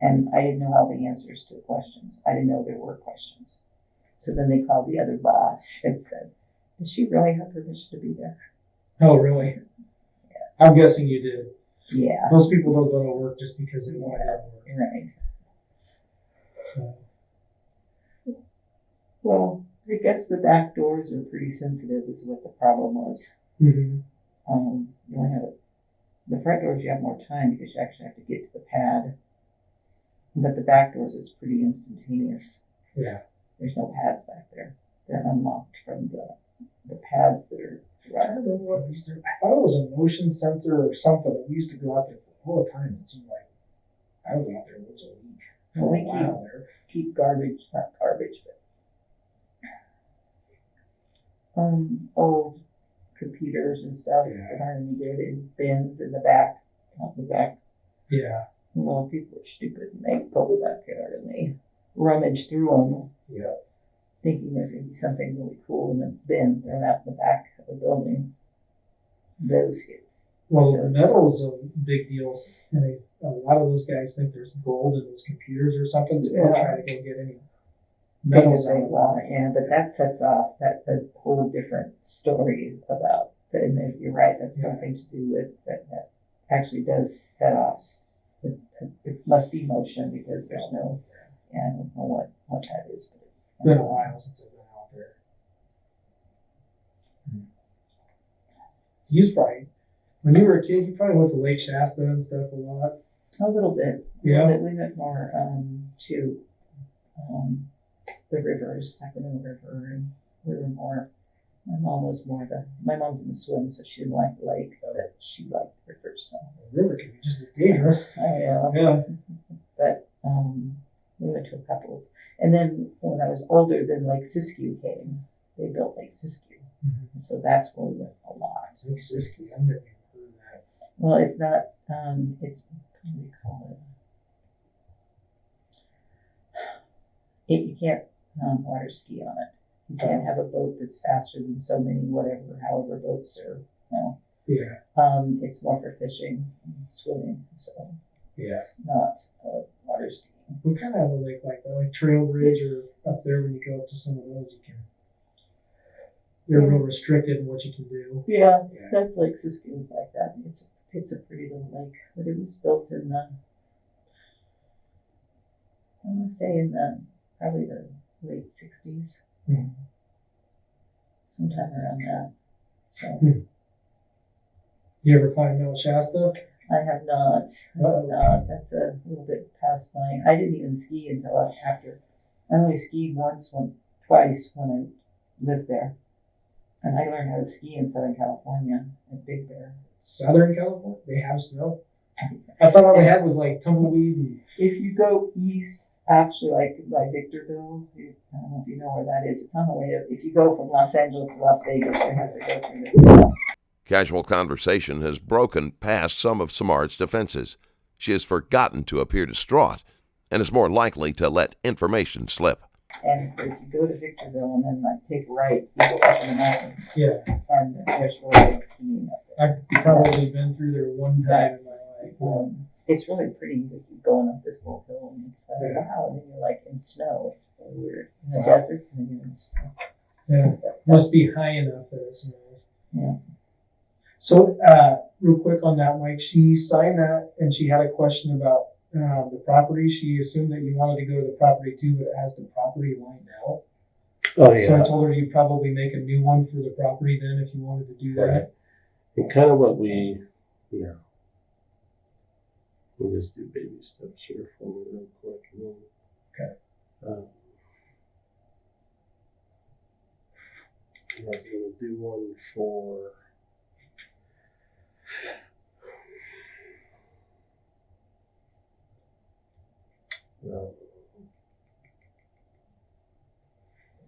and I didn't know all the answers to the questions. I didn't know there were questions. So then they called the other boss and said, does she really have permission to be there? Oh, really? Yeah. I'm guessing you did. Yeah. Most people don't go to work just because they want to go to work. Right. So. Well, I guess the back doors are pretty sensitive is what the problem was. Mm-hmm. You only have the front doors, you have more time because you actually have to get to the pad. But the back doors is pretty instantaneous. Yeah. There's no pads back there. They're unlocked from the pads that are I don't know what we used to. I thought it was a motion sensor or something. We used to go out there for all the time. It seemed like I was out there once a week for We a while there. keep garbage, not garbage, but old computers and stuff that aren't any good in bins in the back, out the back. Yeah. Well, people are stupid and they go back there and they rummage through them. Yeah. Thinking there's going to be something really cool in the bin thrown out in the back of the building. Those gets. Well, metal's a big deal. And a lot of those guys think there's gold in those computers or something, so they'll try to go get any metals out of them. Yeah, but that sets off a whole different story about, and you're right, that's something to do with that actually does set off. It must be motion because there's no, I don't know what that is, but it's been a while since I've been out there. You probably, when you were a kid, you probably went to Lake Shasta and stuff a lot. A little bit. Yeah. We went more to the rivers, Sacramento River, and we were more. My mom didn't swim, so she didn't like the lake, but she liked the river. So the river can be just as dangerous. I know. Yeah. But we went to a couple. And then when I was older, then Lake Siskiyou came. They built Lake Siskiyou. Mm-hmm. And so that's where we went a lot. Lake Siskiyou, I've never even heard of that. Well, it's not, it's, what do you call it? You can't water ski on it. You can't have a boat that's faster than so many, however boats are, Yeah. It's more for fishing and swimming, so yeah. It's not water skiing. We kind of have a lake like that, like Trail Bridge or up there when you go up to some of those, they're real restricted in what you can do. Yeah. That's Lake Siskiyou is like that. It's a pretty little lake, but it was built in I want to say probably the late 60s. Mm-hmm. Sometime around that. So. You ever climb Mount Shasta? I have not. That's a little bit past I didn't even ski until after. I only skied twice when I lived there. And I learned how to ski in Southern California at Big Bear. Southern California? They have snow? I thought all they had was like tumbleweed. If you go east, actually, like by Victorville, I don't know if you know where that is. It's on the way if you go from Los Angeles to Las Vegas, you have to go through Victorville. Casual conversation has broken past some of Samard's defenses. She has forgotten to appear distraught and is more likely to let information slip. And if you go to Victorville and then take a right, you go up in the mountains. Yeah. And there's really good skiing up there. I've probably been through there one time in my life. It's really pretty if you're going up this little hill and it's like, wow, and then you're like in snow. It's really weird. In the desert and then you're in snow. Yeah. Must be high enough that it snows. Yeah. So, real quick on that, Mike, she signed that and she had a question about the property. She assumed that you wanted to go to the property too, but it has the property lined out. Oh, So I yeah. told her you'd probably make a new one for the property then if you wanted to do that. Right. And kind of what we we'll just do baby steps here for me real quick. And then, Okay. I was going to do one for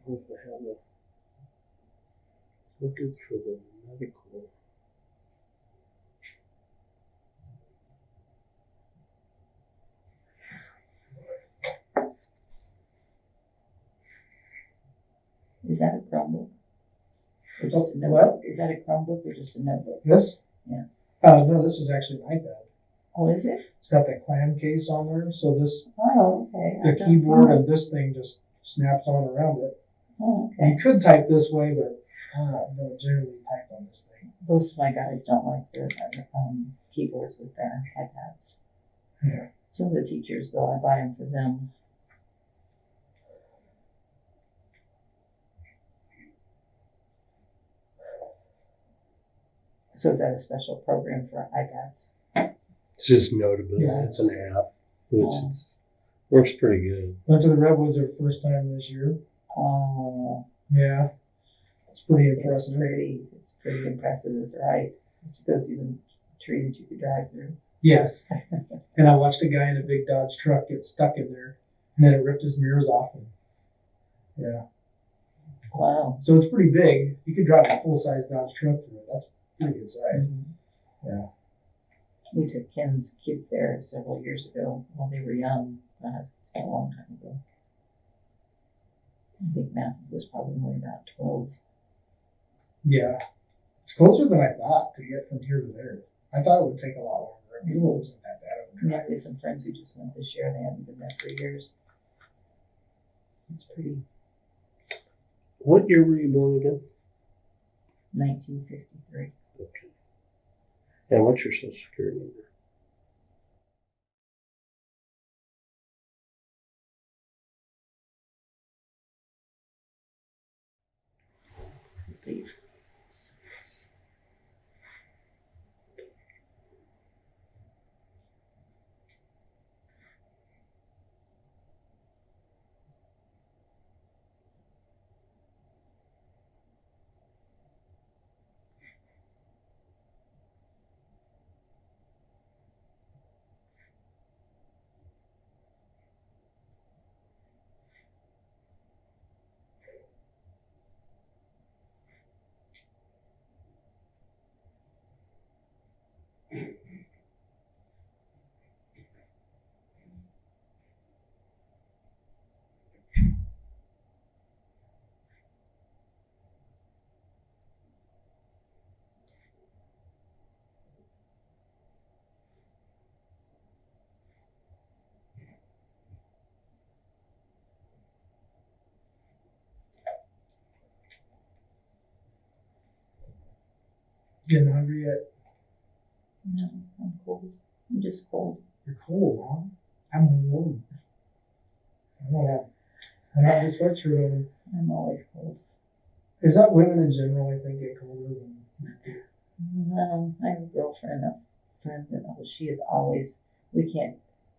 if I have a looking for the medical. Is that a Chromebook? Or just a notebook? What? Is that a Chromebook or just a notebook? This? Yeah. No, this is actually an iPad. Oh, is it? It's got that clam case on there, so this Oh, okay. the I've got keyboard some. and this thing just snaps on around it. Oh, okay. You could type this way, but I don't generally type on this thing. Most of my guys don't like the keyboards with their iPads. Yeah. Some of the teachers, though, I buy them for them. So is that a special program for iPads? It's just Notability. Yeah. It's an app, which works pretty good. Went to the Redwoods their first time this year. Oh, Yeah. It's pretty it's impressive. pretty impressive, is right. You go through the tree that you could drive through. Yes. And I watched a guy in a big Dodge truck get stuck in there, and then it ripped his mirrors off. And, yeah. Wow. So it's pretty big. You could drive a full-size Dodge truck through it. That's pretty good size. Yeah. We took Ken's kids there several years ago while they were young. It's been a long time ago. I think Matthew was probably only about 12. Yeah. It's closer than I thought to get from here to there. I thought it would take a lot longer. I mean, it wasn't that bad of a Yeah, drive. there's some friends who just went this year. They hadn't been there for years. It's pretty. What year were you born again? 1953. Okay. And what's your social security number? Leave. Getting hungry yet? No, I'm cold. I'm just cold. You're cold, huh? I'm warm. I have this sweatshirt on. I'm always cold. Is that women in general, I think, get colder than men do? I have a girlfriend, that she is always,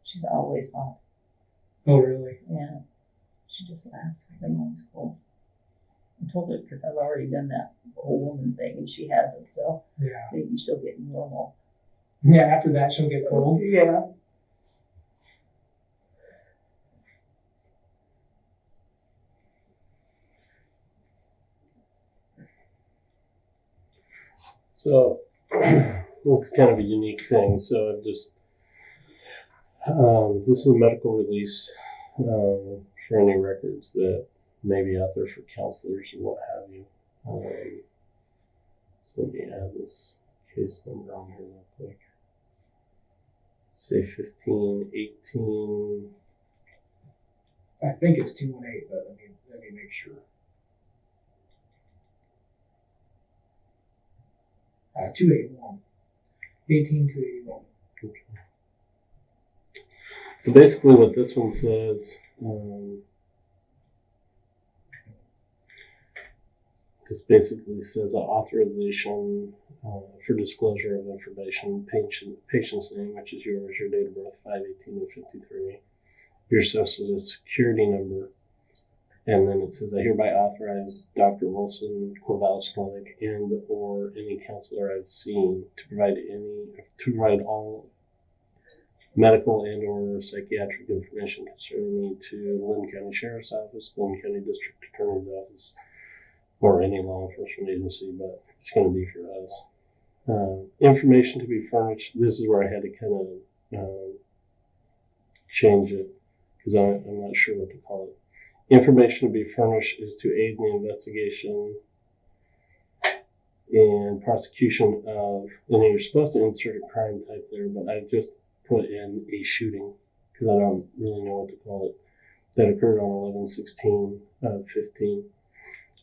she's always hot. Oh, really? Yeah. She just laughs because I'm always cold. I told her because I've already done that whole woman thing and she hasn't, so Yeah. maybe she'll get normal. Yeah, after that, she'll get cold. Yeah. So this is kind of a unique thing. So I've just this is a medical release for any records that may be out there for counselors or what have you. So let me add this case number on here real quick. Say 1518. I think it's 218, but let me make sure. 281. 18281. Okay. So basically what this one says, this basically says authorization for disclosure of information, patient's name, which is yours, your date of birth, 5/18/53, your social security number, and then it says, I hereby authorize Dr. Wilson Corvallis Clinic and or any counselor I've seen to provide all medical and or psychiatric information concerning me to Lynn County Sheriff's Office, Lynn County District Attorney's Office, or any law enforcement agency, but it's going to be for us. Information to be furnished. This is where I had to kind of change it because I'm not sure what to call it. Information to be furnished is to aid in the investigation and prosecution of, and you're supposed to insert a crime type there, but I just put in a shooting because I don't really know what to call it, that occurred on 11/16/15.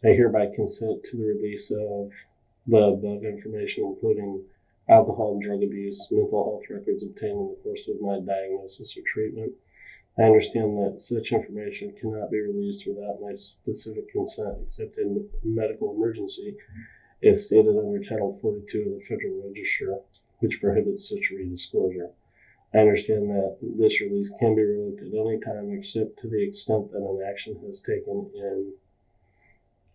I hereby consent to the release of the above information, including alcohol and drug abuse, mental health records obtained in the course of my diagnosis or treatment. I understand that such information cannot be released without my specific consent except in medical emergency, as stated under Title 42 of the Federal Register, which prohibits such redisclosure. I understand that this release can be revoked at any time except to the extent that an action has taken in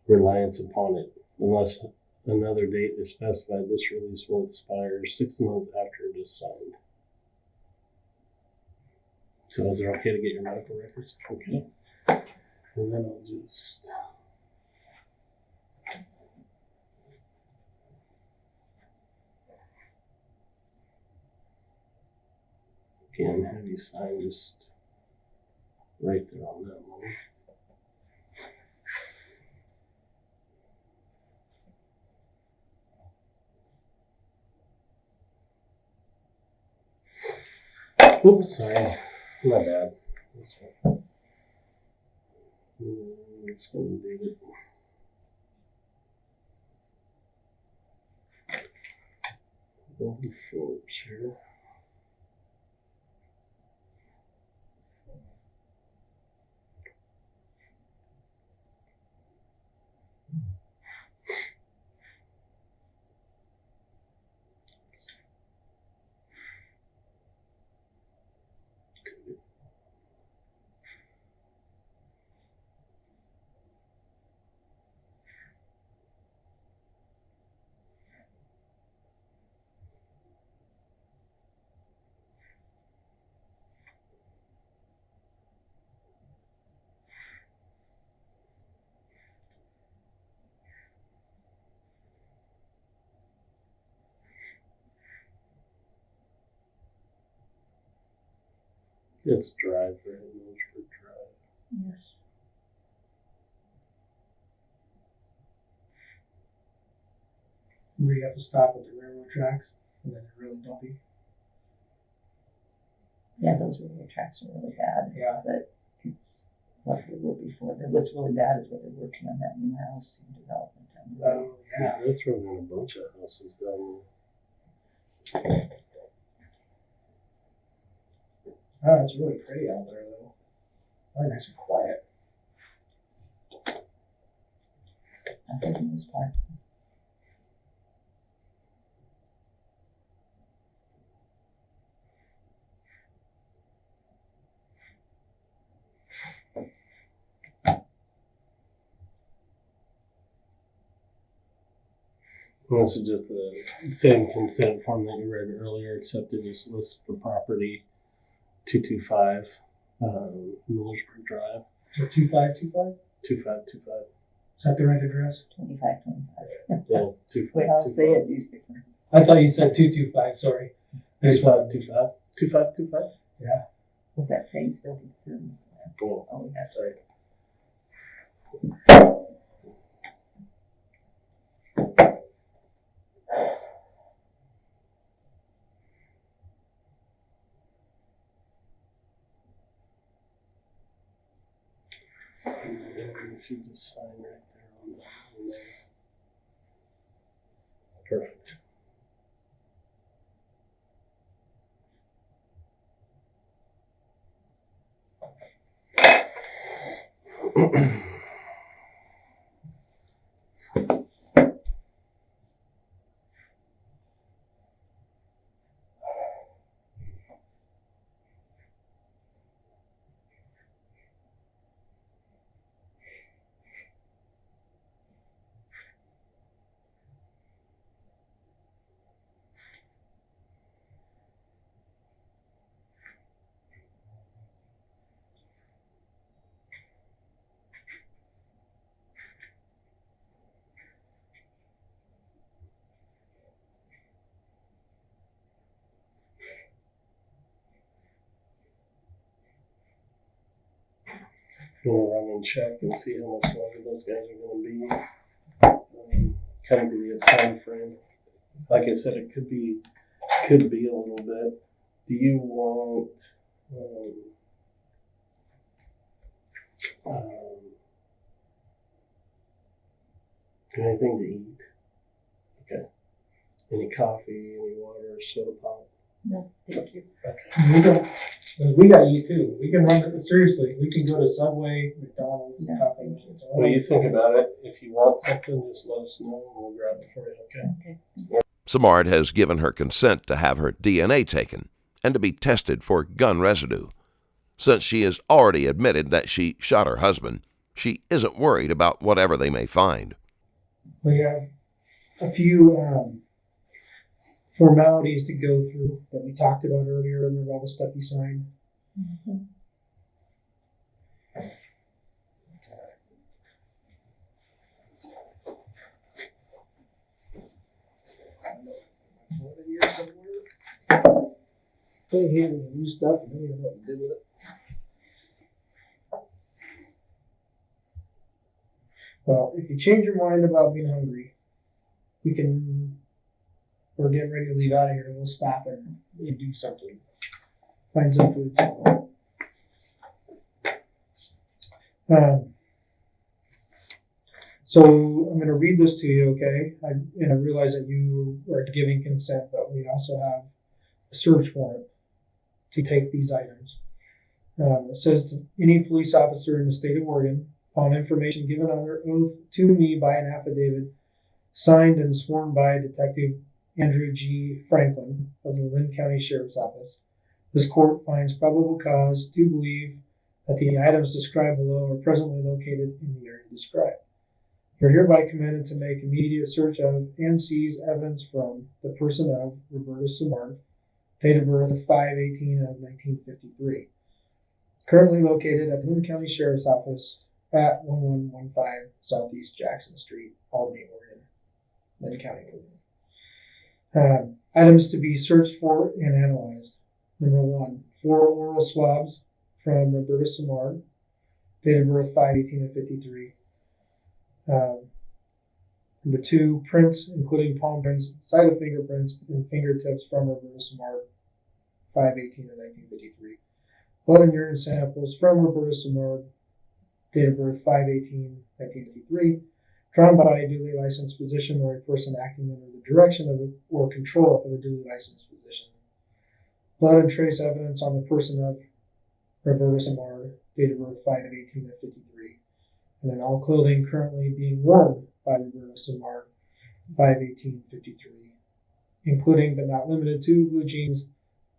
reliance upon it. Unless another date is specified, this release will expire 6 months after it is signed. So is it okay to get your medical records? Okay. And then I'll just... Again, have you sign just right there on that one. Oops, sorry. My bad. This one. I'm just going to leave it. One Forbes here. It's Drive, right? Milford Drive. Yes. Where you have to stop at the railroad tracks and then they're really bumpy. Yeah, those railroad tracks are really bad. Yeah. But it's what they were before. What's really bad is what they're working on that new house and development down the road. Yeah. That's running a bunch of houses down there. Oh, it's really pretty out there though. Really nice and quiet. That is the most part. And this is just the same consent form that you read earlier, except it just lists the property 225 Millersburg Drive. So 2525? 2525. Is that the right address? 25. Yeah, 25. Wait, I'll say it. You different. I thought you said 225, sorry. 2525. 2525. Yeah. Was that same still be Sims? Cool. Oh, yeah. Sorry. You should just sign right there on that one there. Perfect. We'll run and check and see how much longer those guys are going to be. Kind of give you a time frame. Like I said, it could be a little bit. Do you want anything to eat? Okay. Any coffee, any water, soda pop? No, thank you. Okay. We got you too. We can run it seriously. We can go to Subway, McDonald's, and No, Taco thank Bell. you. So What do you think about it? If you want something, just let us know and we'll grab it for you, okay? Okay. Samard has given her consent to have her DNA taken and to be tested for gun residue. Since she has already admitted that she shot her husband, she isn't worried about whatever they may find. We have a few formalities to go through that we talked about earlier. Remember all the stuff you signed? Mm-hmm. Here somewhere. Put here with the new stuff and then you know what to do with it. Well, if you change your mind about being hungry, we're getting ready to leave out of here and we'll stop and do something. Find some food. So I'm going to read this to you, okay? I realize that you are giving consent, but we also have a search warrant to take these items. It says to any police officer in the state of Oregon, upon information given under oath to me by an affidavit signed and sworn by Detective Andrew G. Franklin of the Lynn County Sheriff's Office, this court finds probable cause to believe that the items described below are presently located in the area described. You're hereby commanded to make immediate search of and seize evidence from the person of Roberta Samard, date of birth 5/18 of 1953, currently located at the Lynn County Sheriff's Office at 1115 Southeast Jackson Street, Albany, Oregon, Lynn County, Oregon. Items to be searched for and analyzed. Number 1, 4 oral swabs from Roberta Samard, date of birth 5/18 of 53. Number 2, prints, including palm prints, side of fingerprints, and fingertips from Roberta Samard, 5/18 of 1953. Blood and urine samples from Roberta Samard, date of birth 5/18, 1953, drawn by a duly licensed physician or a person acting under the direction of or control of a duly licensed physician. Blood and trace evidence on the person of Roberta Samard, date of birth 5/18 of 53. And then all clothing currently being worn by Roberta Samard, 5/18/53, including but not limited to blue jeans,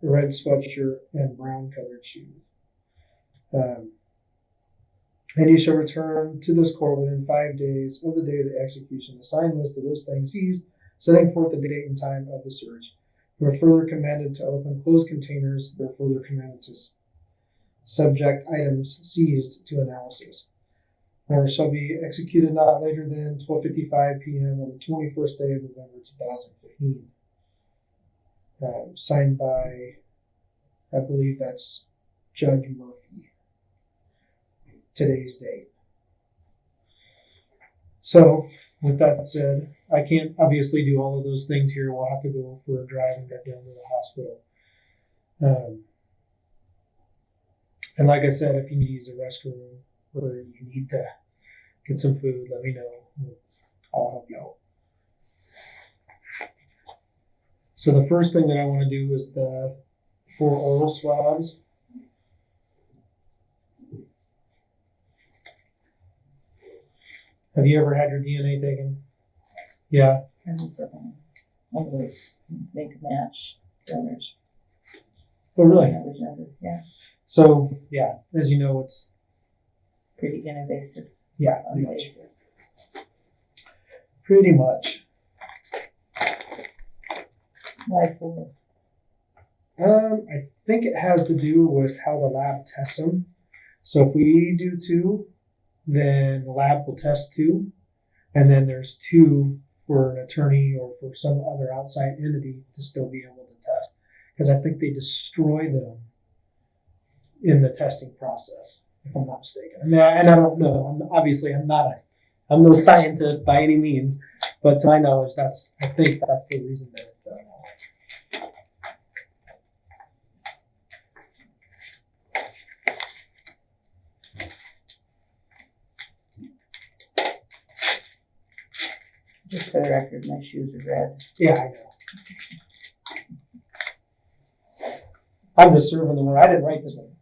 a red sweatshirt, and brown colored shoes. And you shall return to this court within 5 days of the day of the execution, a signed list of those things seized, setting forth the date and time of the search. You are further commanded to open closed containers. You are further commanded to subject items seized to analysis. Warrant shall be executed not later than 12:55 p.m. on the 21st day of November 2015. Signed by, I believe that's Judge Murphy. Today's date. So, with that said, I can't obviously do all of those things here. We'll have to go for a drive and get down to the hospital. And like I said, if you need to use a restroom or you need to get some food, let me know. I'll help you out. So the first thing that I want to do is the 4 oral swabs. Have you ever had your DNA taken? Yeah. And so I was make a match donors Oh, really? when I was younger. Yeah, So, yeah, as you know, it's, pretty invasive. yeah, pretty much. Invasive. Pretty much. Why for? I think it has to do with how the lab tests them. So if we do 2, then the lab will test 2, and then there's 2 for an attorney or for some other outside entity to still be able to test. Because I think they destroy them in the testing process, if I'm not mistaken. I mean, and I don't know. I'm no scientist by any means, but to my knowledge, I think that's the reason that it's done. Just for the record, my shoes are red. Yeah, I know. I'm just serving the word. I didn't write this one.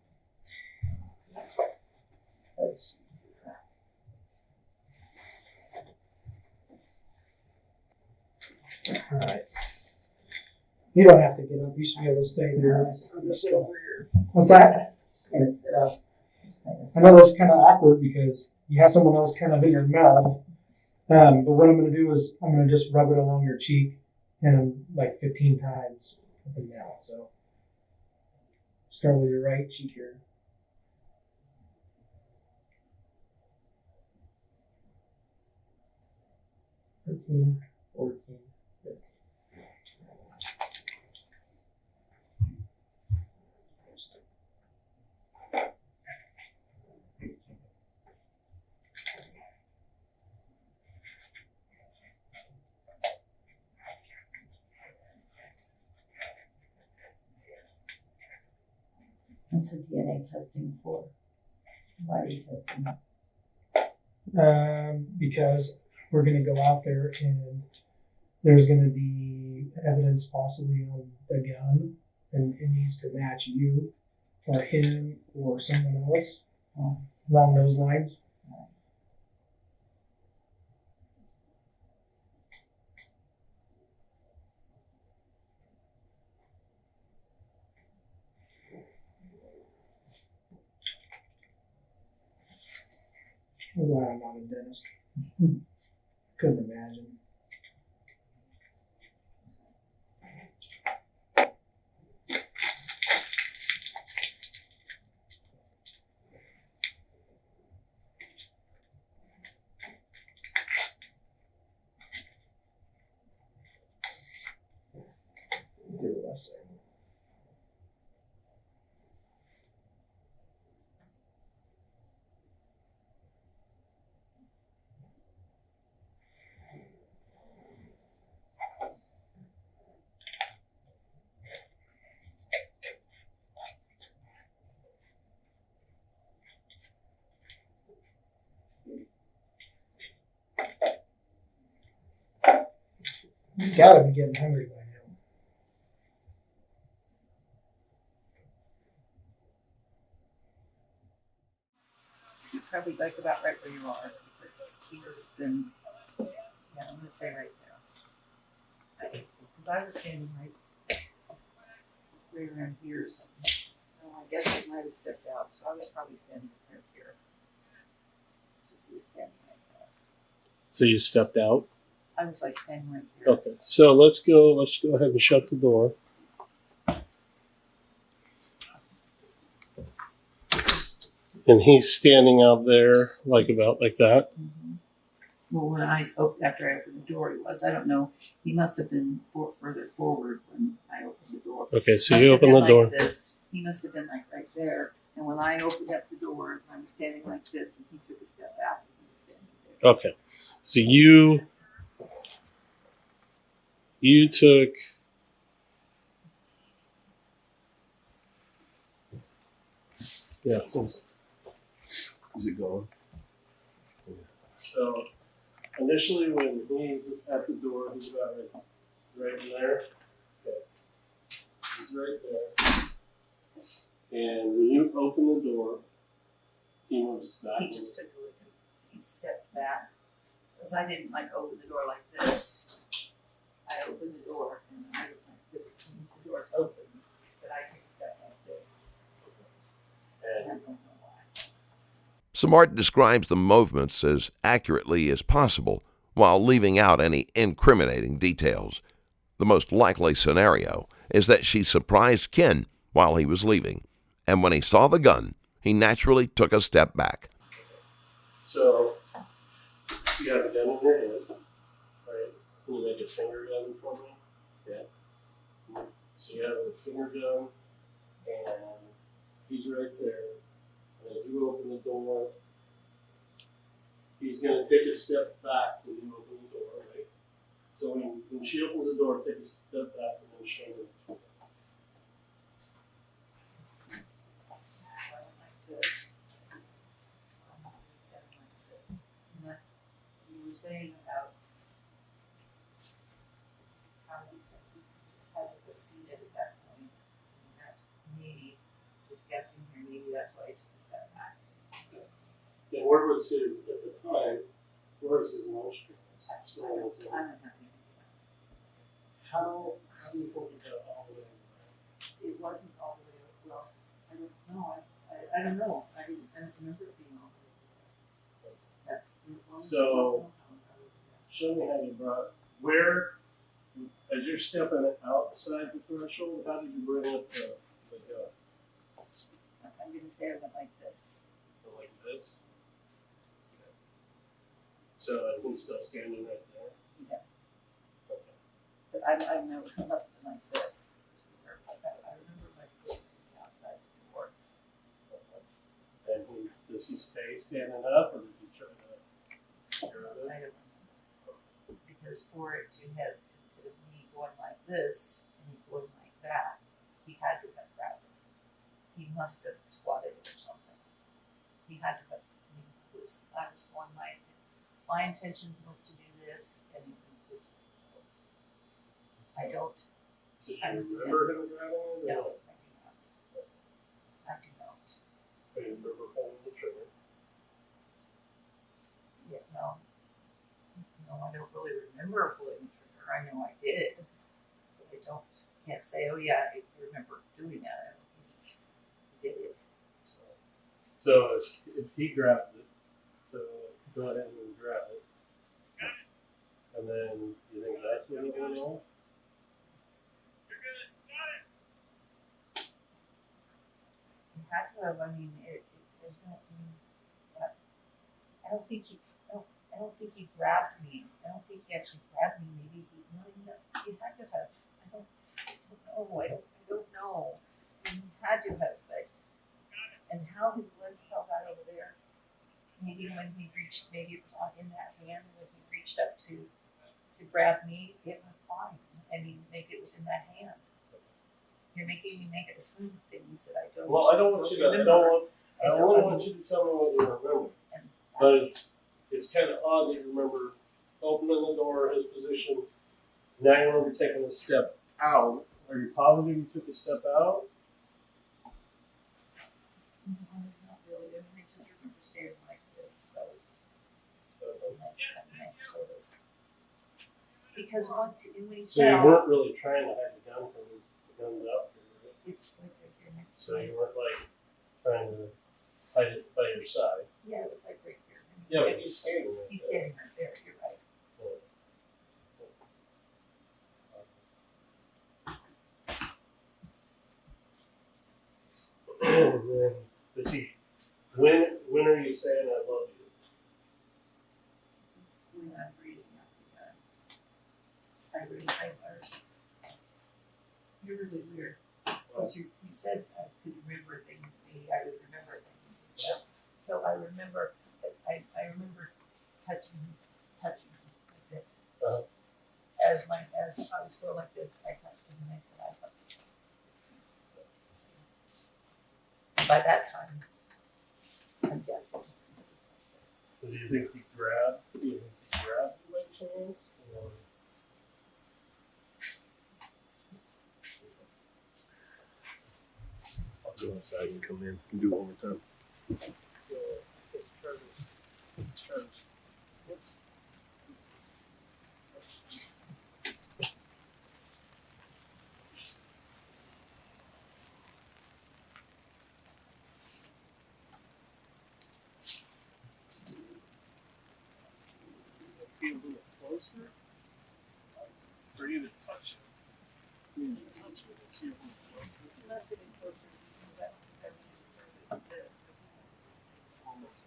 Let's see. All right. You don't have to get up. You should be able to stay there. I'm just sit over here. What's that? Just gonna sit up. I know that's kind of awkward because you have someone else kind of in your mouth. But what I'm going to do is I'm going to just rub it along your cheek and like 15 times up and down. So start with your right cheek here. 13, 14, 15. What's the DNA testing for? Why are you testing it? Because we're going to go out there and there's going to be evidence possibly on the gun, and it needs to match you or him or someone else along those lines. I'm glad I'm not a dentist. Couldn't imagine. Do what I say. You gotta be getting hungry by now. You're probably like about right where you are, because you've been, yeah, I'm gonna say right there. Because I was standing right around here or something. Oh, I guess I might have stepped out, so I was probably standing right here. So he was standing like that. So you stepped out? I was like standing right here. Okay. So let's go ahead and shut the door. And he's standing out there like that. Mm-hmm. Well, when I spoke after I opened the door, he was. I don't know. He must have been further forward when I opened the door. Okay, so Must you have open been the door. Like this. He must have been like right there. And when I opened up the door, I was standing like this, and he took a step back, and he was standing there. Okay. So you took is it going? So initially when he's at the door, he's about right in there. Okay. He's right there. And when you open the door, he moves back. He just took a look. He stepped back Because I didn't like open the door like this. I opened the door and I would like the door's open, but I take a step like this. And I And don't know why. Samard describes the movements as accurately as possible while leaving out any incriminating details. The most likely scenario is that she surprised Ken while he was leaving, and when he saw the gun, he naturally took a step back. so you have a gun in your hand, right? Can you make a finger gun for me? Yeah. So you have a finger gun, and he's right there. And as you open the door, he's going to take a step back when you open the door, right? So when she opens the door, take a step back and then show me. Like this. And that's, you were saying about how he said he had to put seated at that point. And that maybe, just guessing here, maybe that's why he took a step back. And where was his, at the time, where was his emotion? I don't have any idea. How do you think it got all the way around? It wasn't all the way up, well, I don't know, I don't know, I don't remember it being all the way up. That- So- Show me how you brought, where, as you're stepping outside the threshold, how did you bring up the gun? I'm gonna say I went like this. Like this? Okay. So, and he's still standing right there? Yeah. Okay. But I know it must have been like this. I remember my foot outside the door. And does he stay standing up, or does he try to grab I it? don't remember. Because for it to have, instead of me going like this and he going like that, he had to have grabbed it. He must have squatted it or something. He had to have, I was going my intention was to do this and it went this way, so. I don't, So do you remember him grabbing it? no, I do not. I do not. Do you remember pulling the trigger? Yeah, no. No, I don't really remember pulling the trigger. I know I did. But I can't say, oh yeah, I remember doing that. I don't think he did it. So if he grabbed it, so go ahead and grab it. And then you think that's what he did on? He had to have, there's no, I don't think he grabbed me. I don't think he actually grabbed me. Maybe he had to have. I don't know. And he had to have, but, and how his legs fell out over there. Maybe when he reached, maybe it was in that hand when he reached up to grab me, it went fine. I mean, maybe it was in that hand. You're making me make assume things that I don't. Well, I don't want you to. I only want you to tell me what you remember. And But that's- it's kind of odd that you remember opening the door, his position. Now you remember taking a step out. Are you positive you took a step out? Not really. I just remember standing like this, so. Sort of. Because once when he So you fell, weren't really trying to hide the gun from him. The gun's out here, right? it's like right here next So to me. you weren't like trying to hide it by your side. Yeah, it was like right here. Yeah, but he's standing right He's there. standing right there. You're right. And then, does he? When are you saying I love you? When I'm breathing up the gun. You're really weird. Because you said I could remember things. Maybe I would remember things and stuff. So I remember. I remember touching him like this. Uh-huh. As I was going like this, I touched him and I said, I love you. And by that time, I'm guessing. So do you think he grabbed? Do you think he grabbed you by chance? Or? I'll go inside and come in and do it one more time. So let's try this. Whoops. be a little closer for you to touch it. You need to touch it and see a little closer. You must have been closer to that. This. Almost.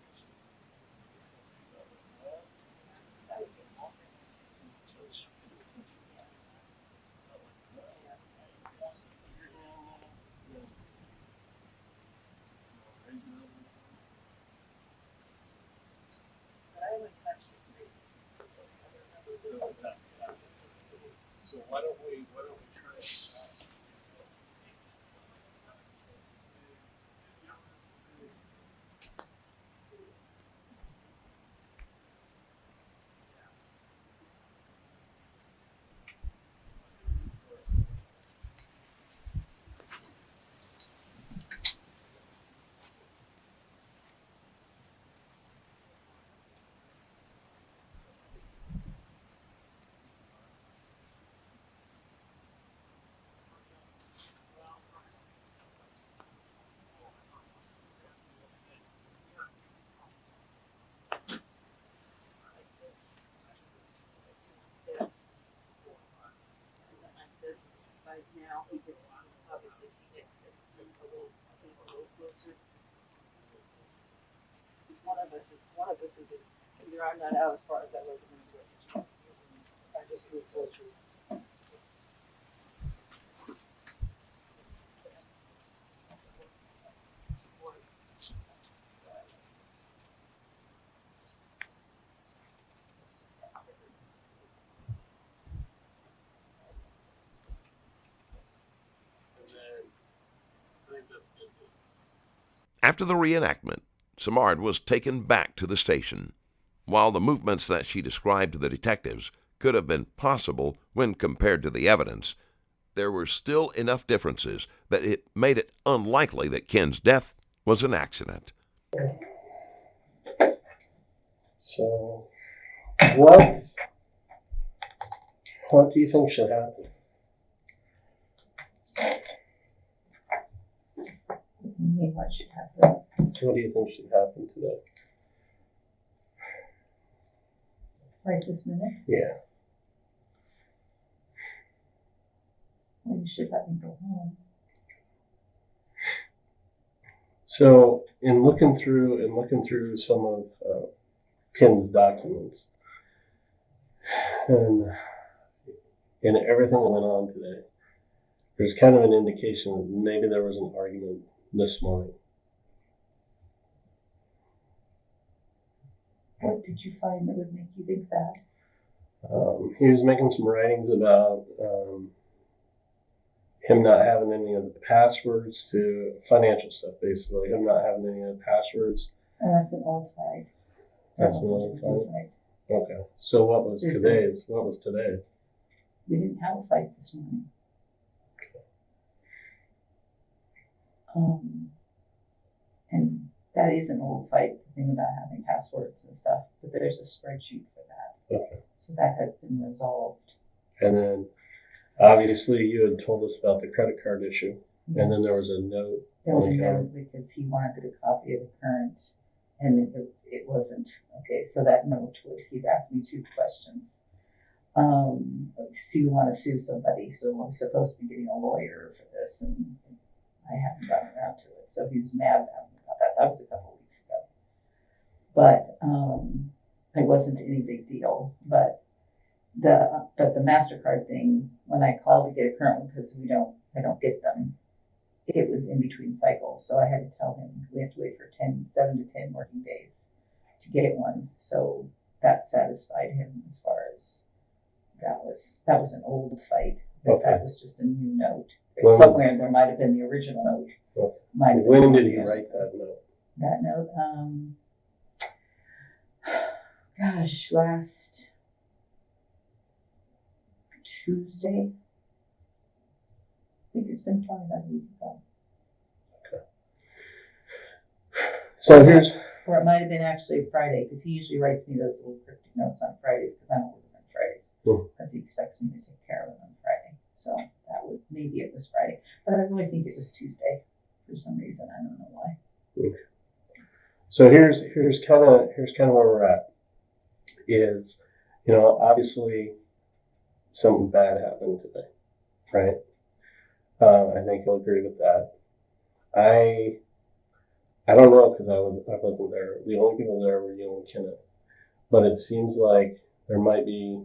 That would be awesome. But I would touch it. So why don't we try it? Right now, he can obviously see it because a little closer. One of us is either I'm not out as far as I was in the I just moved closer. I think that's good. After the reenactment, Samard was taken back to the station. While the movements that she described to the detectives could have been possible when compared to the evidence, there were still enough differences that it made it unlikely that Ken's death was an accident. So, what do you think should happen? What should happen? What do you think should happen today? Right this minute? Yeah. Well, you should let me go home. So, in looking through some of Ken's documents, and everything that went on today, there's kind of an indication that maybe there was an argument this morning. What did you find that would make you think that? He was making some writings about him not having any of the passwords to financial stuff, basically. Him not having any of the passwords. And that's an old fight. That's an old fight. Okay. So what was today's? What was today's? We didn't have a fight this morning. And that is an old fight, the thing about having passwords and stuff, but there's a spreadsheet for that. Okay. So that has been resolved. And then, obviously, you had told us about the credit card issue. Yes. And then there was a note. There was a note because he wanted a copy of the current, and it wasn't. Okay, so that note was, he'd asked me 2 questions. We want to sue somebody, so I'm supposed to be getting a lawyer for this, and I haven't gotten around to it. So he was mad about that. That was a couple of weeks ago. But it wasn't any big deal. But the MasterCard thing, when I called to get a current one, because I don't get them, it was in between cycles. So I had to tell him we have to wait for 7 to 10 working days to get one. So that satisfied him as far as that was an old fight. Okay. That was just a new note. Well, somewhere there might have been the original note. When did he write that note? That note, gosh, last Tuesday. I think it's been probably about a week ago. Okay. So or it might have been actually Friday, because he usually writes me those little cryptic notes on Fridays, because I don't work on Fridays, because he expects me to take care of it on Friday. So maybe it was Friday, but I really think it was Tuesday for some reason. I don't know why. Okay. So here's kind of where we're at. Is Obviously something bad happened today, right? I think you'll agree with that. I don't know because I wasn't there. The only people there were you and Kenneth, but it seems like there might be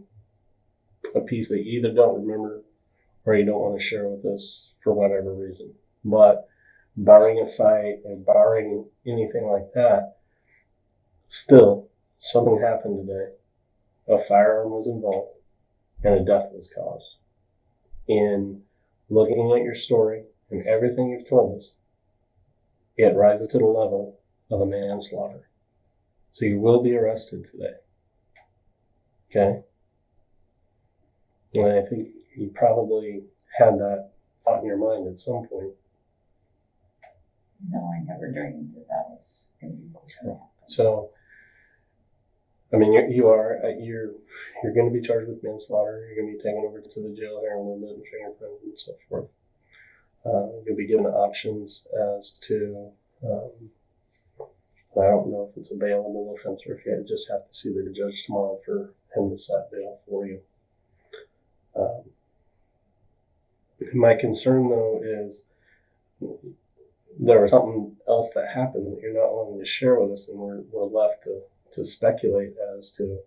a piece that you either don't remember or you don't want to share with us for whatever reason. But barring a fight and barring anything like that, still something happened today. A firearm was involved and a death was caused. In looking at your story and everything you've told us, it rises to the level of a manslaughter. So you will be arrested today. Okay? And I think you probably had that thought in your mind at some point. No, I never dreamed that was going to be what's going to happen. So, I mean, you're going to be charged with manslaughter. You're going to be taken over to the jail here in a little bit and fingerprinted and so forth. You'll be given options as to, I don't know if it's a bailable offense or if you just have to see the judge tomorrow for him to set bail for you. My concern, though, is there was something else that happened that you're not willing to share with us, and we're left to speculate as to,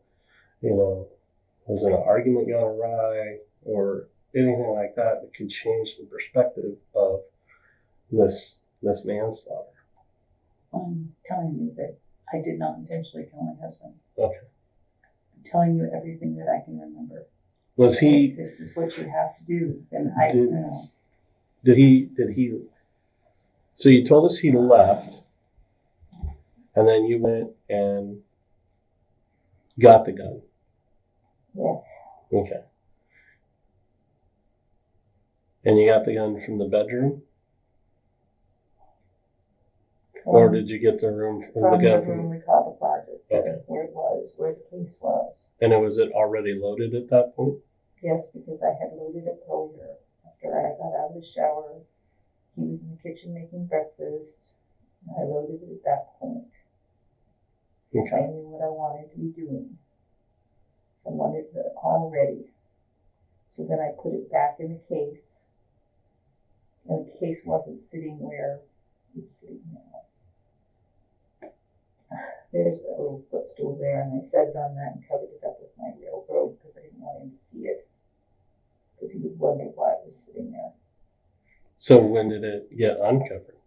was it an argument gone awry or anything like that that could change the perspective of this manslaughter. I'm telling you that I did not intentionally kill my husband. Okay. I'm telling you everything that I can remember. Was he? If this is what you have to do, then Did he? So you told us he left, and then you went and got the gun. Yes. Okay. And you got the gun from the bedroom? Or did you get the room from the gun the room we call the closet, Okay. where the case was. And was it already loaded at that point? Yes, because I had loaded it earlier. After I got out of the shower, he was in the kitchen making breakfast, and I loaded it at that point. Okay. I knew what I wanted to be doing. I wanted it all ready. So then I put it back in the case, and the case wasn't sitting where it's sitting now. There's a little footstool there, and I set it on that and covered it up with my railroad because I didn't want him to see it. Because he would wonder why it was sitting there. So when did it get uncovered?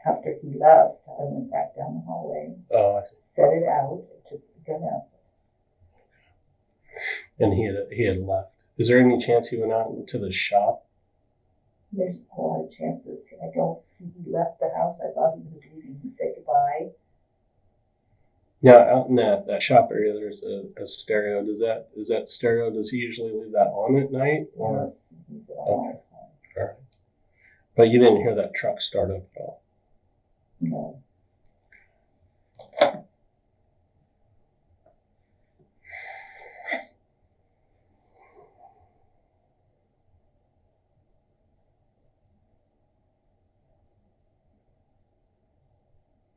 After he left, I went back down the hallway, Oh, I see. set it out, took the gun out. And he had left. Is there any chance he went out into the shop? There's a lot of chances. I don't think he left the house. I thought he was leaving. He said goodbye. Yeah, out in that shop area, there's a stereo. Is that stereo? Does he usually leave that on at night? Or Yes, he said all Okay. the time. all right. But you didn't hear that truck start up at all. No.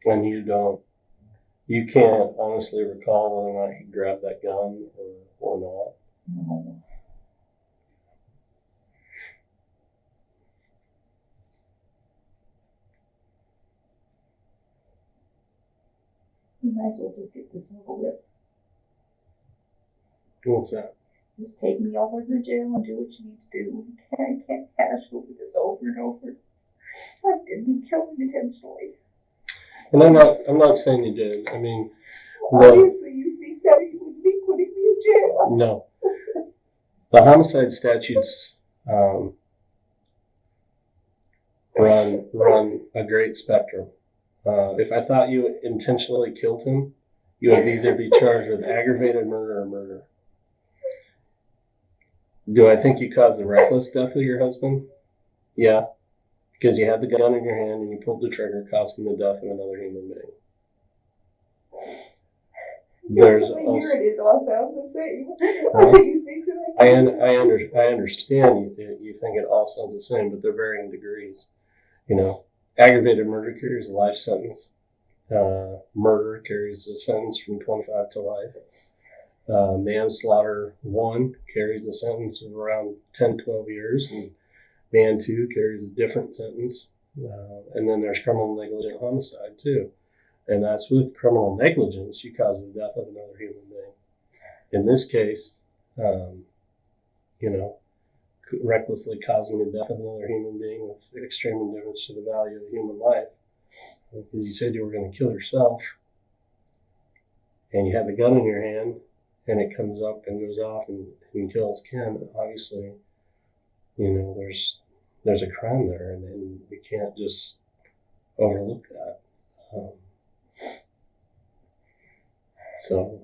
And you can't honestly recall whether or not he grabbed that gun or not. No. You might as well just get this over with. What's that? Just take me over to the jail and do what you need to do. I can't hash over this over and over. I didn't kill him intentionally. And I'm not saying you did. I mean, Obviously, you think that he would be putting me in jail. no. The homicide statutes run a great spectrum. If I thought you intentionally killed him, you would either be charged with aggravated murder or murder. Do I think you caused the reckless death of your husband? Yeah. Because you had the gun in your hand and you pulled the trigger, causing the death of another human being. There's also, It all sounds the same. Right. You think that I understand you think it all sounds the same, but they're varying degrees. Aggravated murder carries a life sentence. Murder carries a sentence from 25 to life. Manslaughter 1 carries a sentence of around 10, 12 years, and man 2 carries a different sentence. And then there's criminal negligent homicide too. And that's with criminal negligence, you cause the death of another human being. In this case, recklessly causing the death of another human being with extreme indifference to the value of human life. Because you said you were going to kill yourself, and you have the gun in your hand, and it comes up and goes off and kills Ken. Obviously, there's a crime there, and we can't just overlook that. So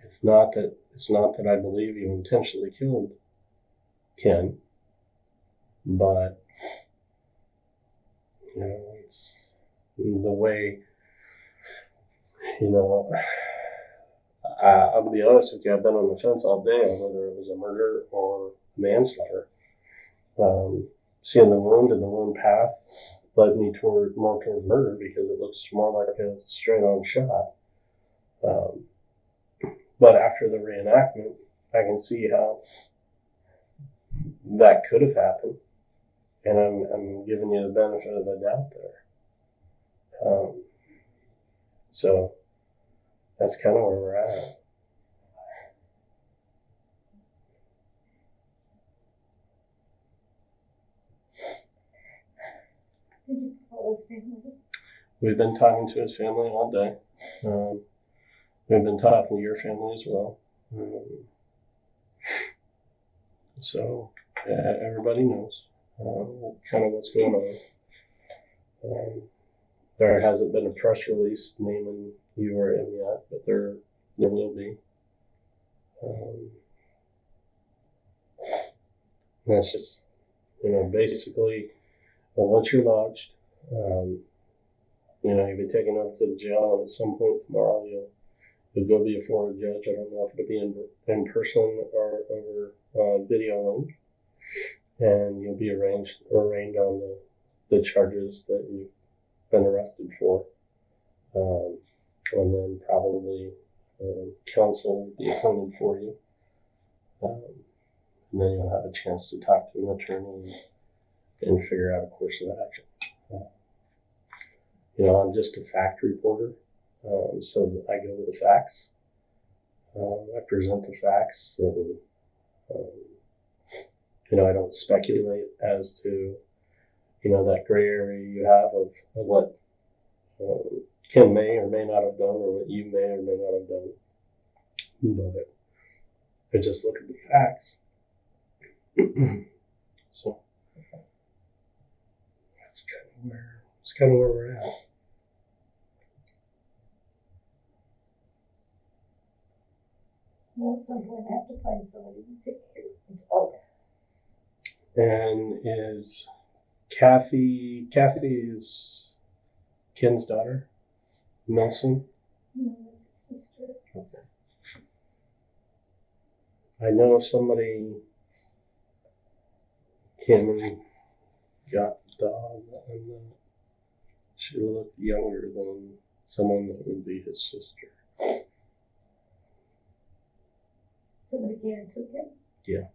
it's not that I believe you intentionally killed Ken, but it's the way. I'll be honest with you. I've been on the fence all day on whether it was a murder or manslaughter. Seeing the wound and the wound path led me more toward murder because it looks more like a straight-on shot. But after the reenactment, I can see how that could have happened, and I'm giving you the benefit of the doubt there. So that's kind of where we're at. Did you call his family? We've been talking to his family all day. We've been talking to your family as well. So everybody knows kind of what's going on. There hasn't been a press release naming you or him yet, but there will be. That's just, basically, once you're lodged, you'll be taken over to the jail, and at some point tomorrow you'll go before a judge. I don't know if it'll be in person or over video link, and you'll be arraigned on the charges that you've been arrested for, and then probably counsel will be appointed for you, and then you'll have a chance to talk to an attorney and figure out a course of action. I'm just a fact reporter, so I go with the facts. I present the facts, and I don't speculate as to that gray area you have of what Ken may or may not have done, or what you may or may not have done. But I just look at the facts. So that's kind of where we're at. Well, at some point I have to find somebody to take care of the dog. And is Kathy is Ken's daughter? Nelson? No, that's his sister. Okay. I know somebody came and got the dog, and she looked younger than someone that would be his sister. Somebody came and took him? Yeah.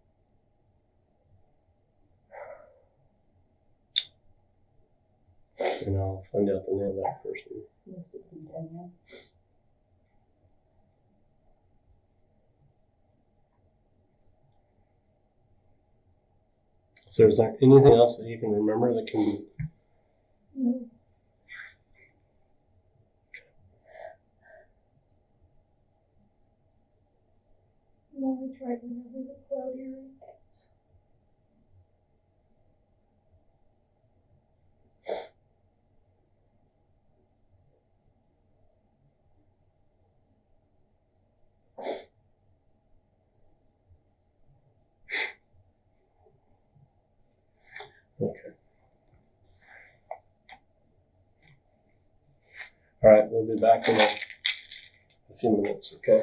And I'll find out the name of that person. Must have been Danielle. So is there anything else that you can remember that can... No. No, I tried whenever the cloudy rains. Okay. All right, we'll be back in a few minutes, okay?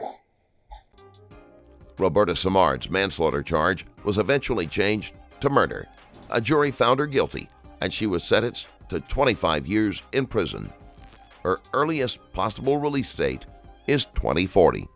Roberta Samard's manslaughter charge was eventually changed to murder. A jury found her guilty, and she was sentenced to 25 years in prison. Her earliest possible release date is 2040.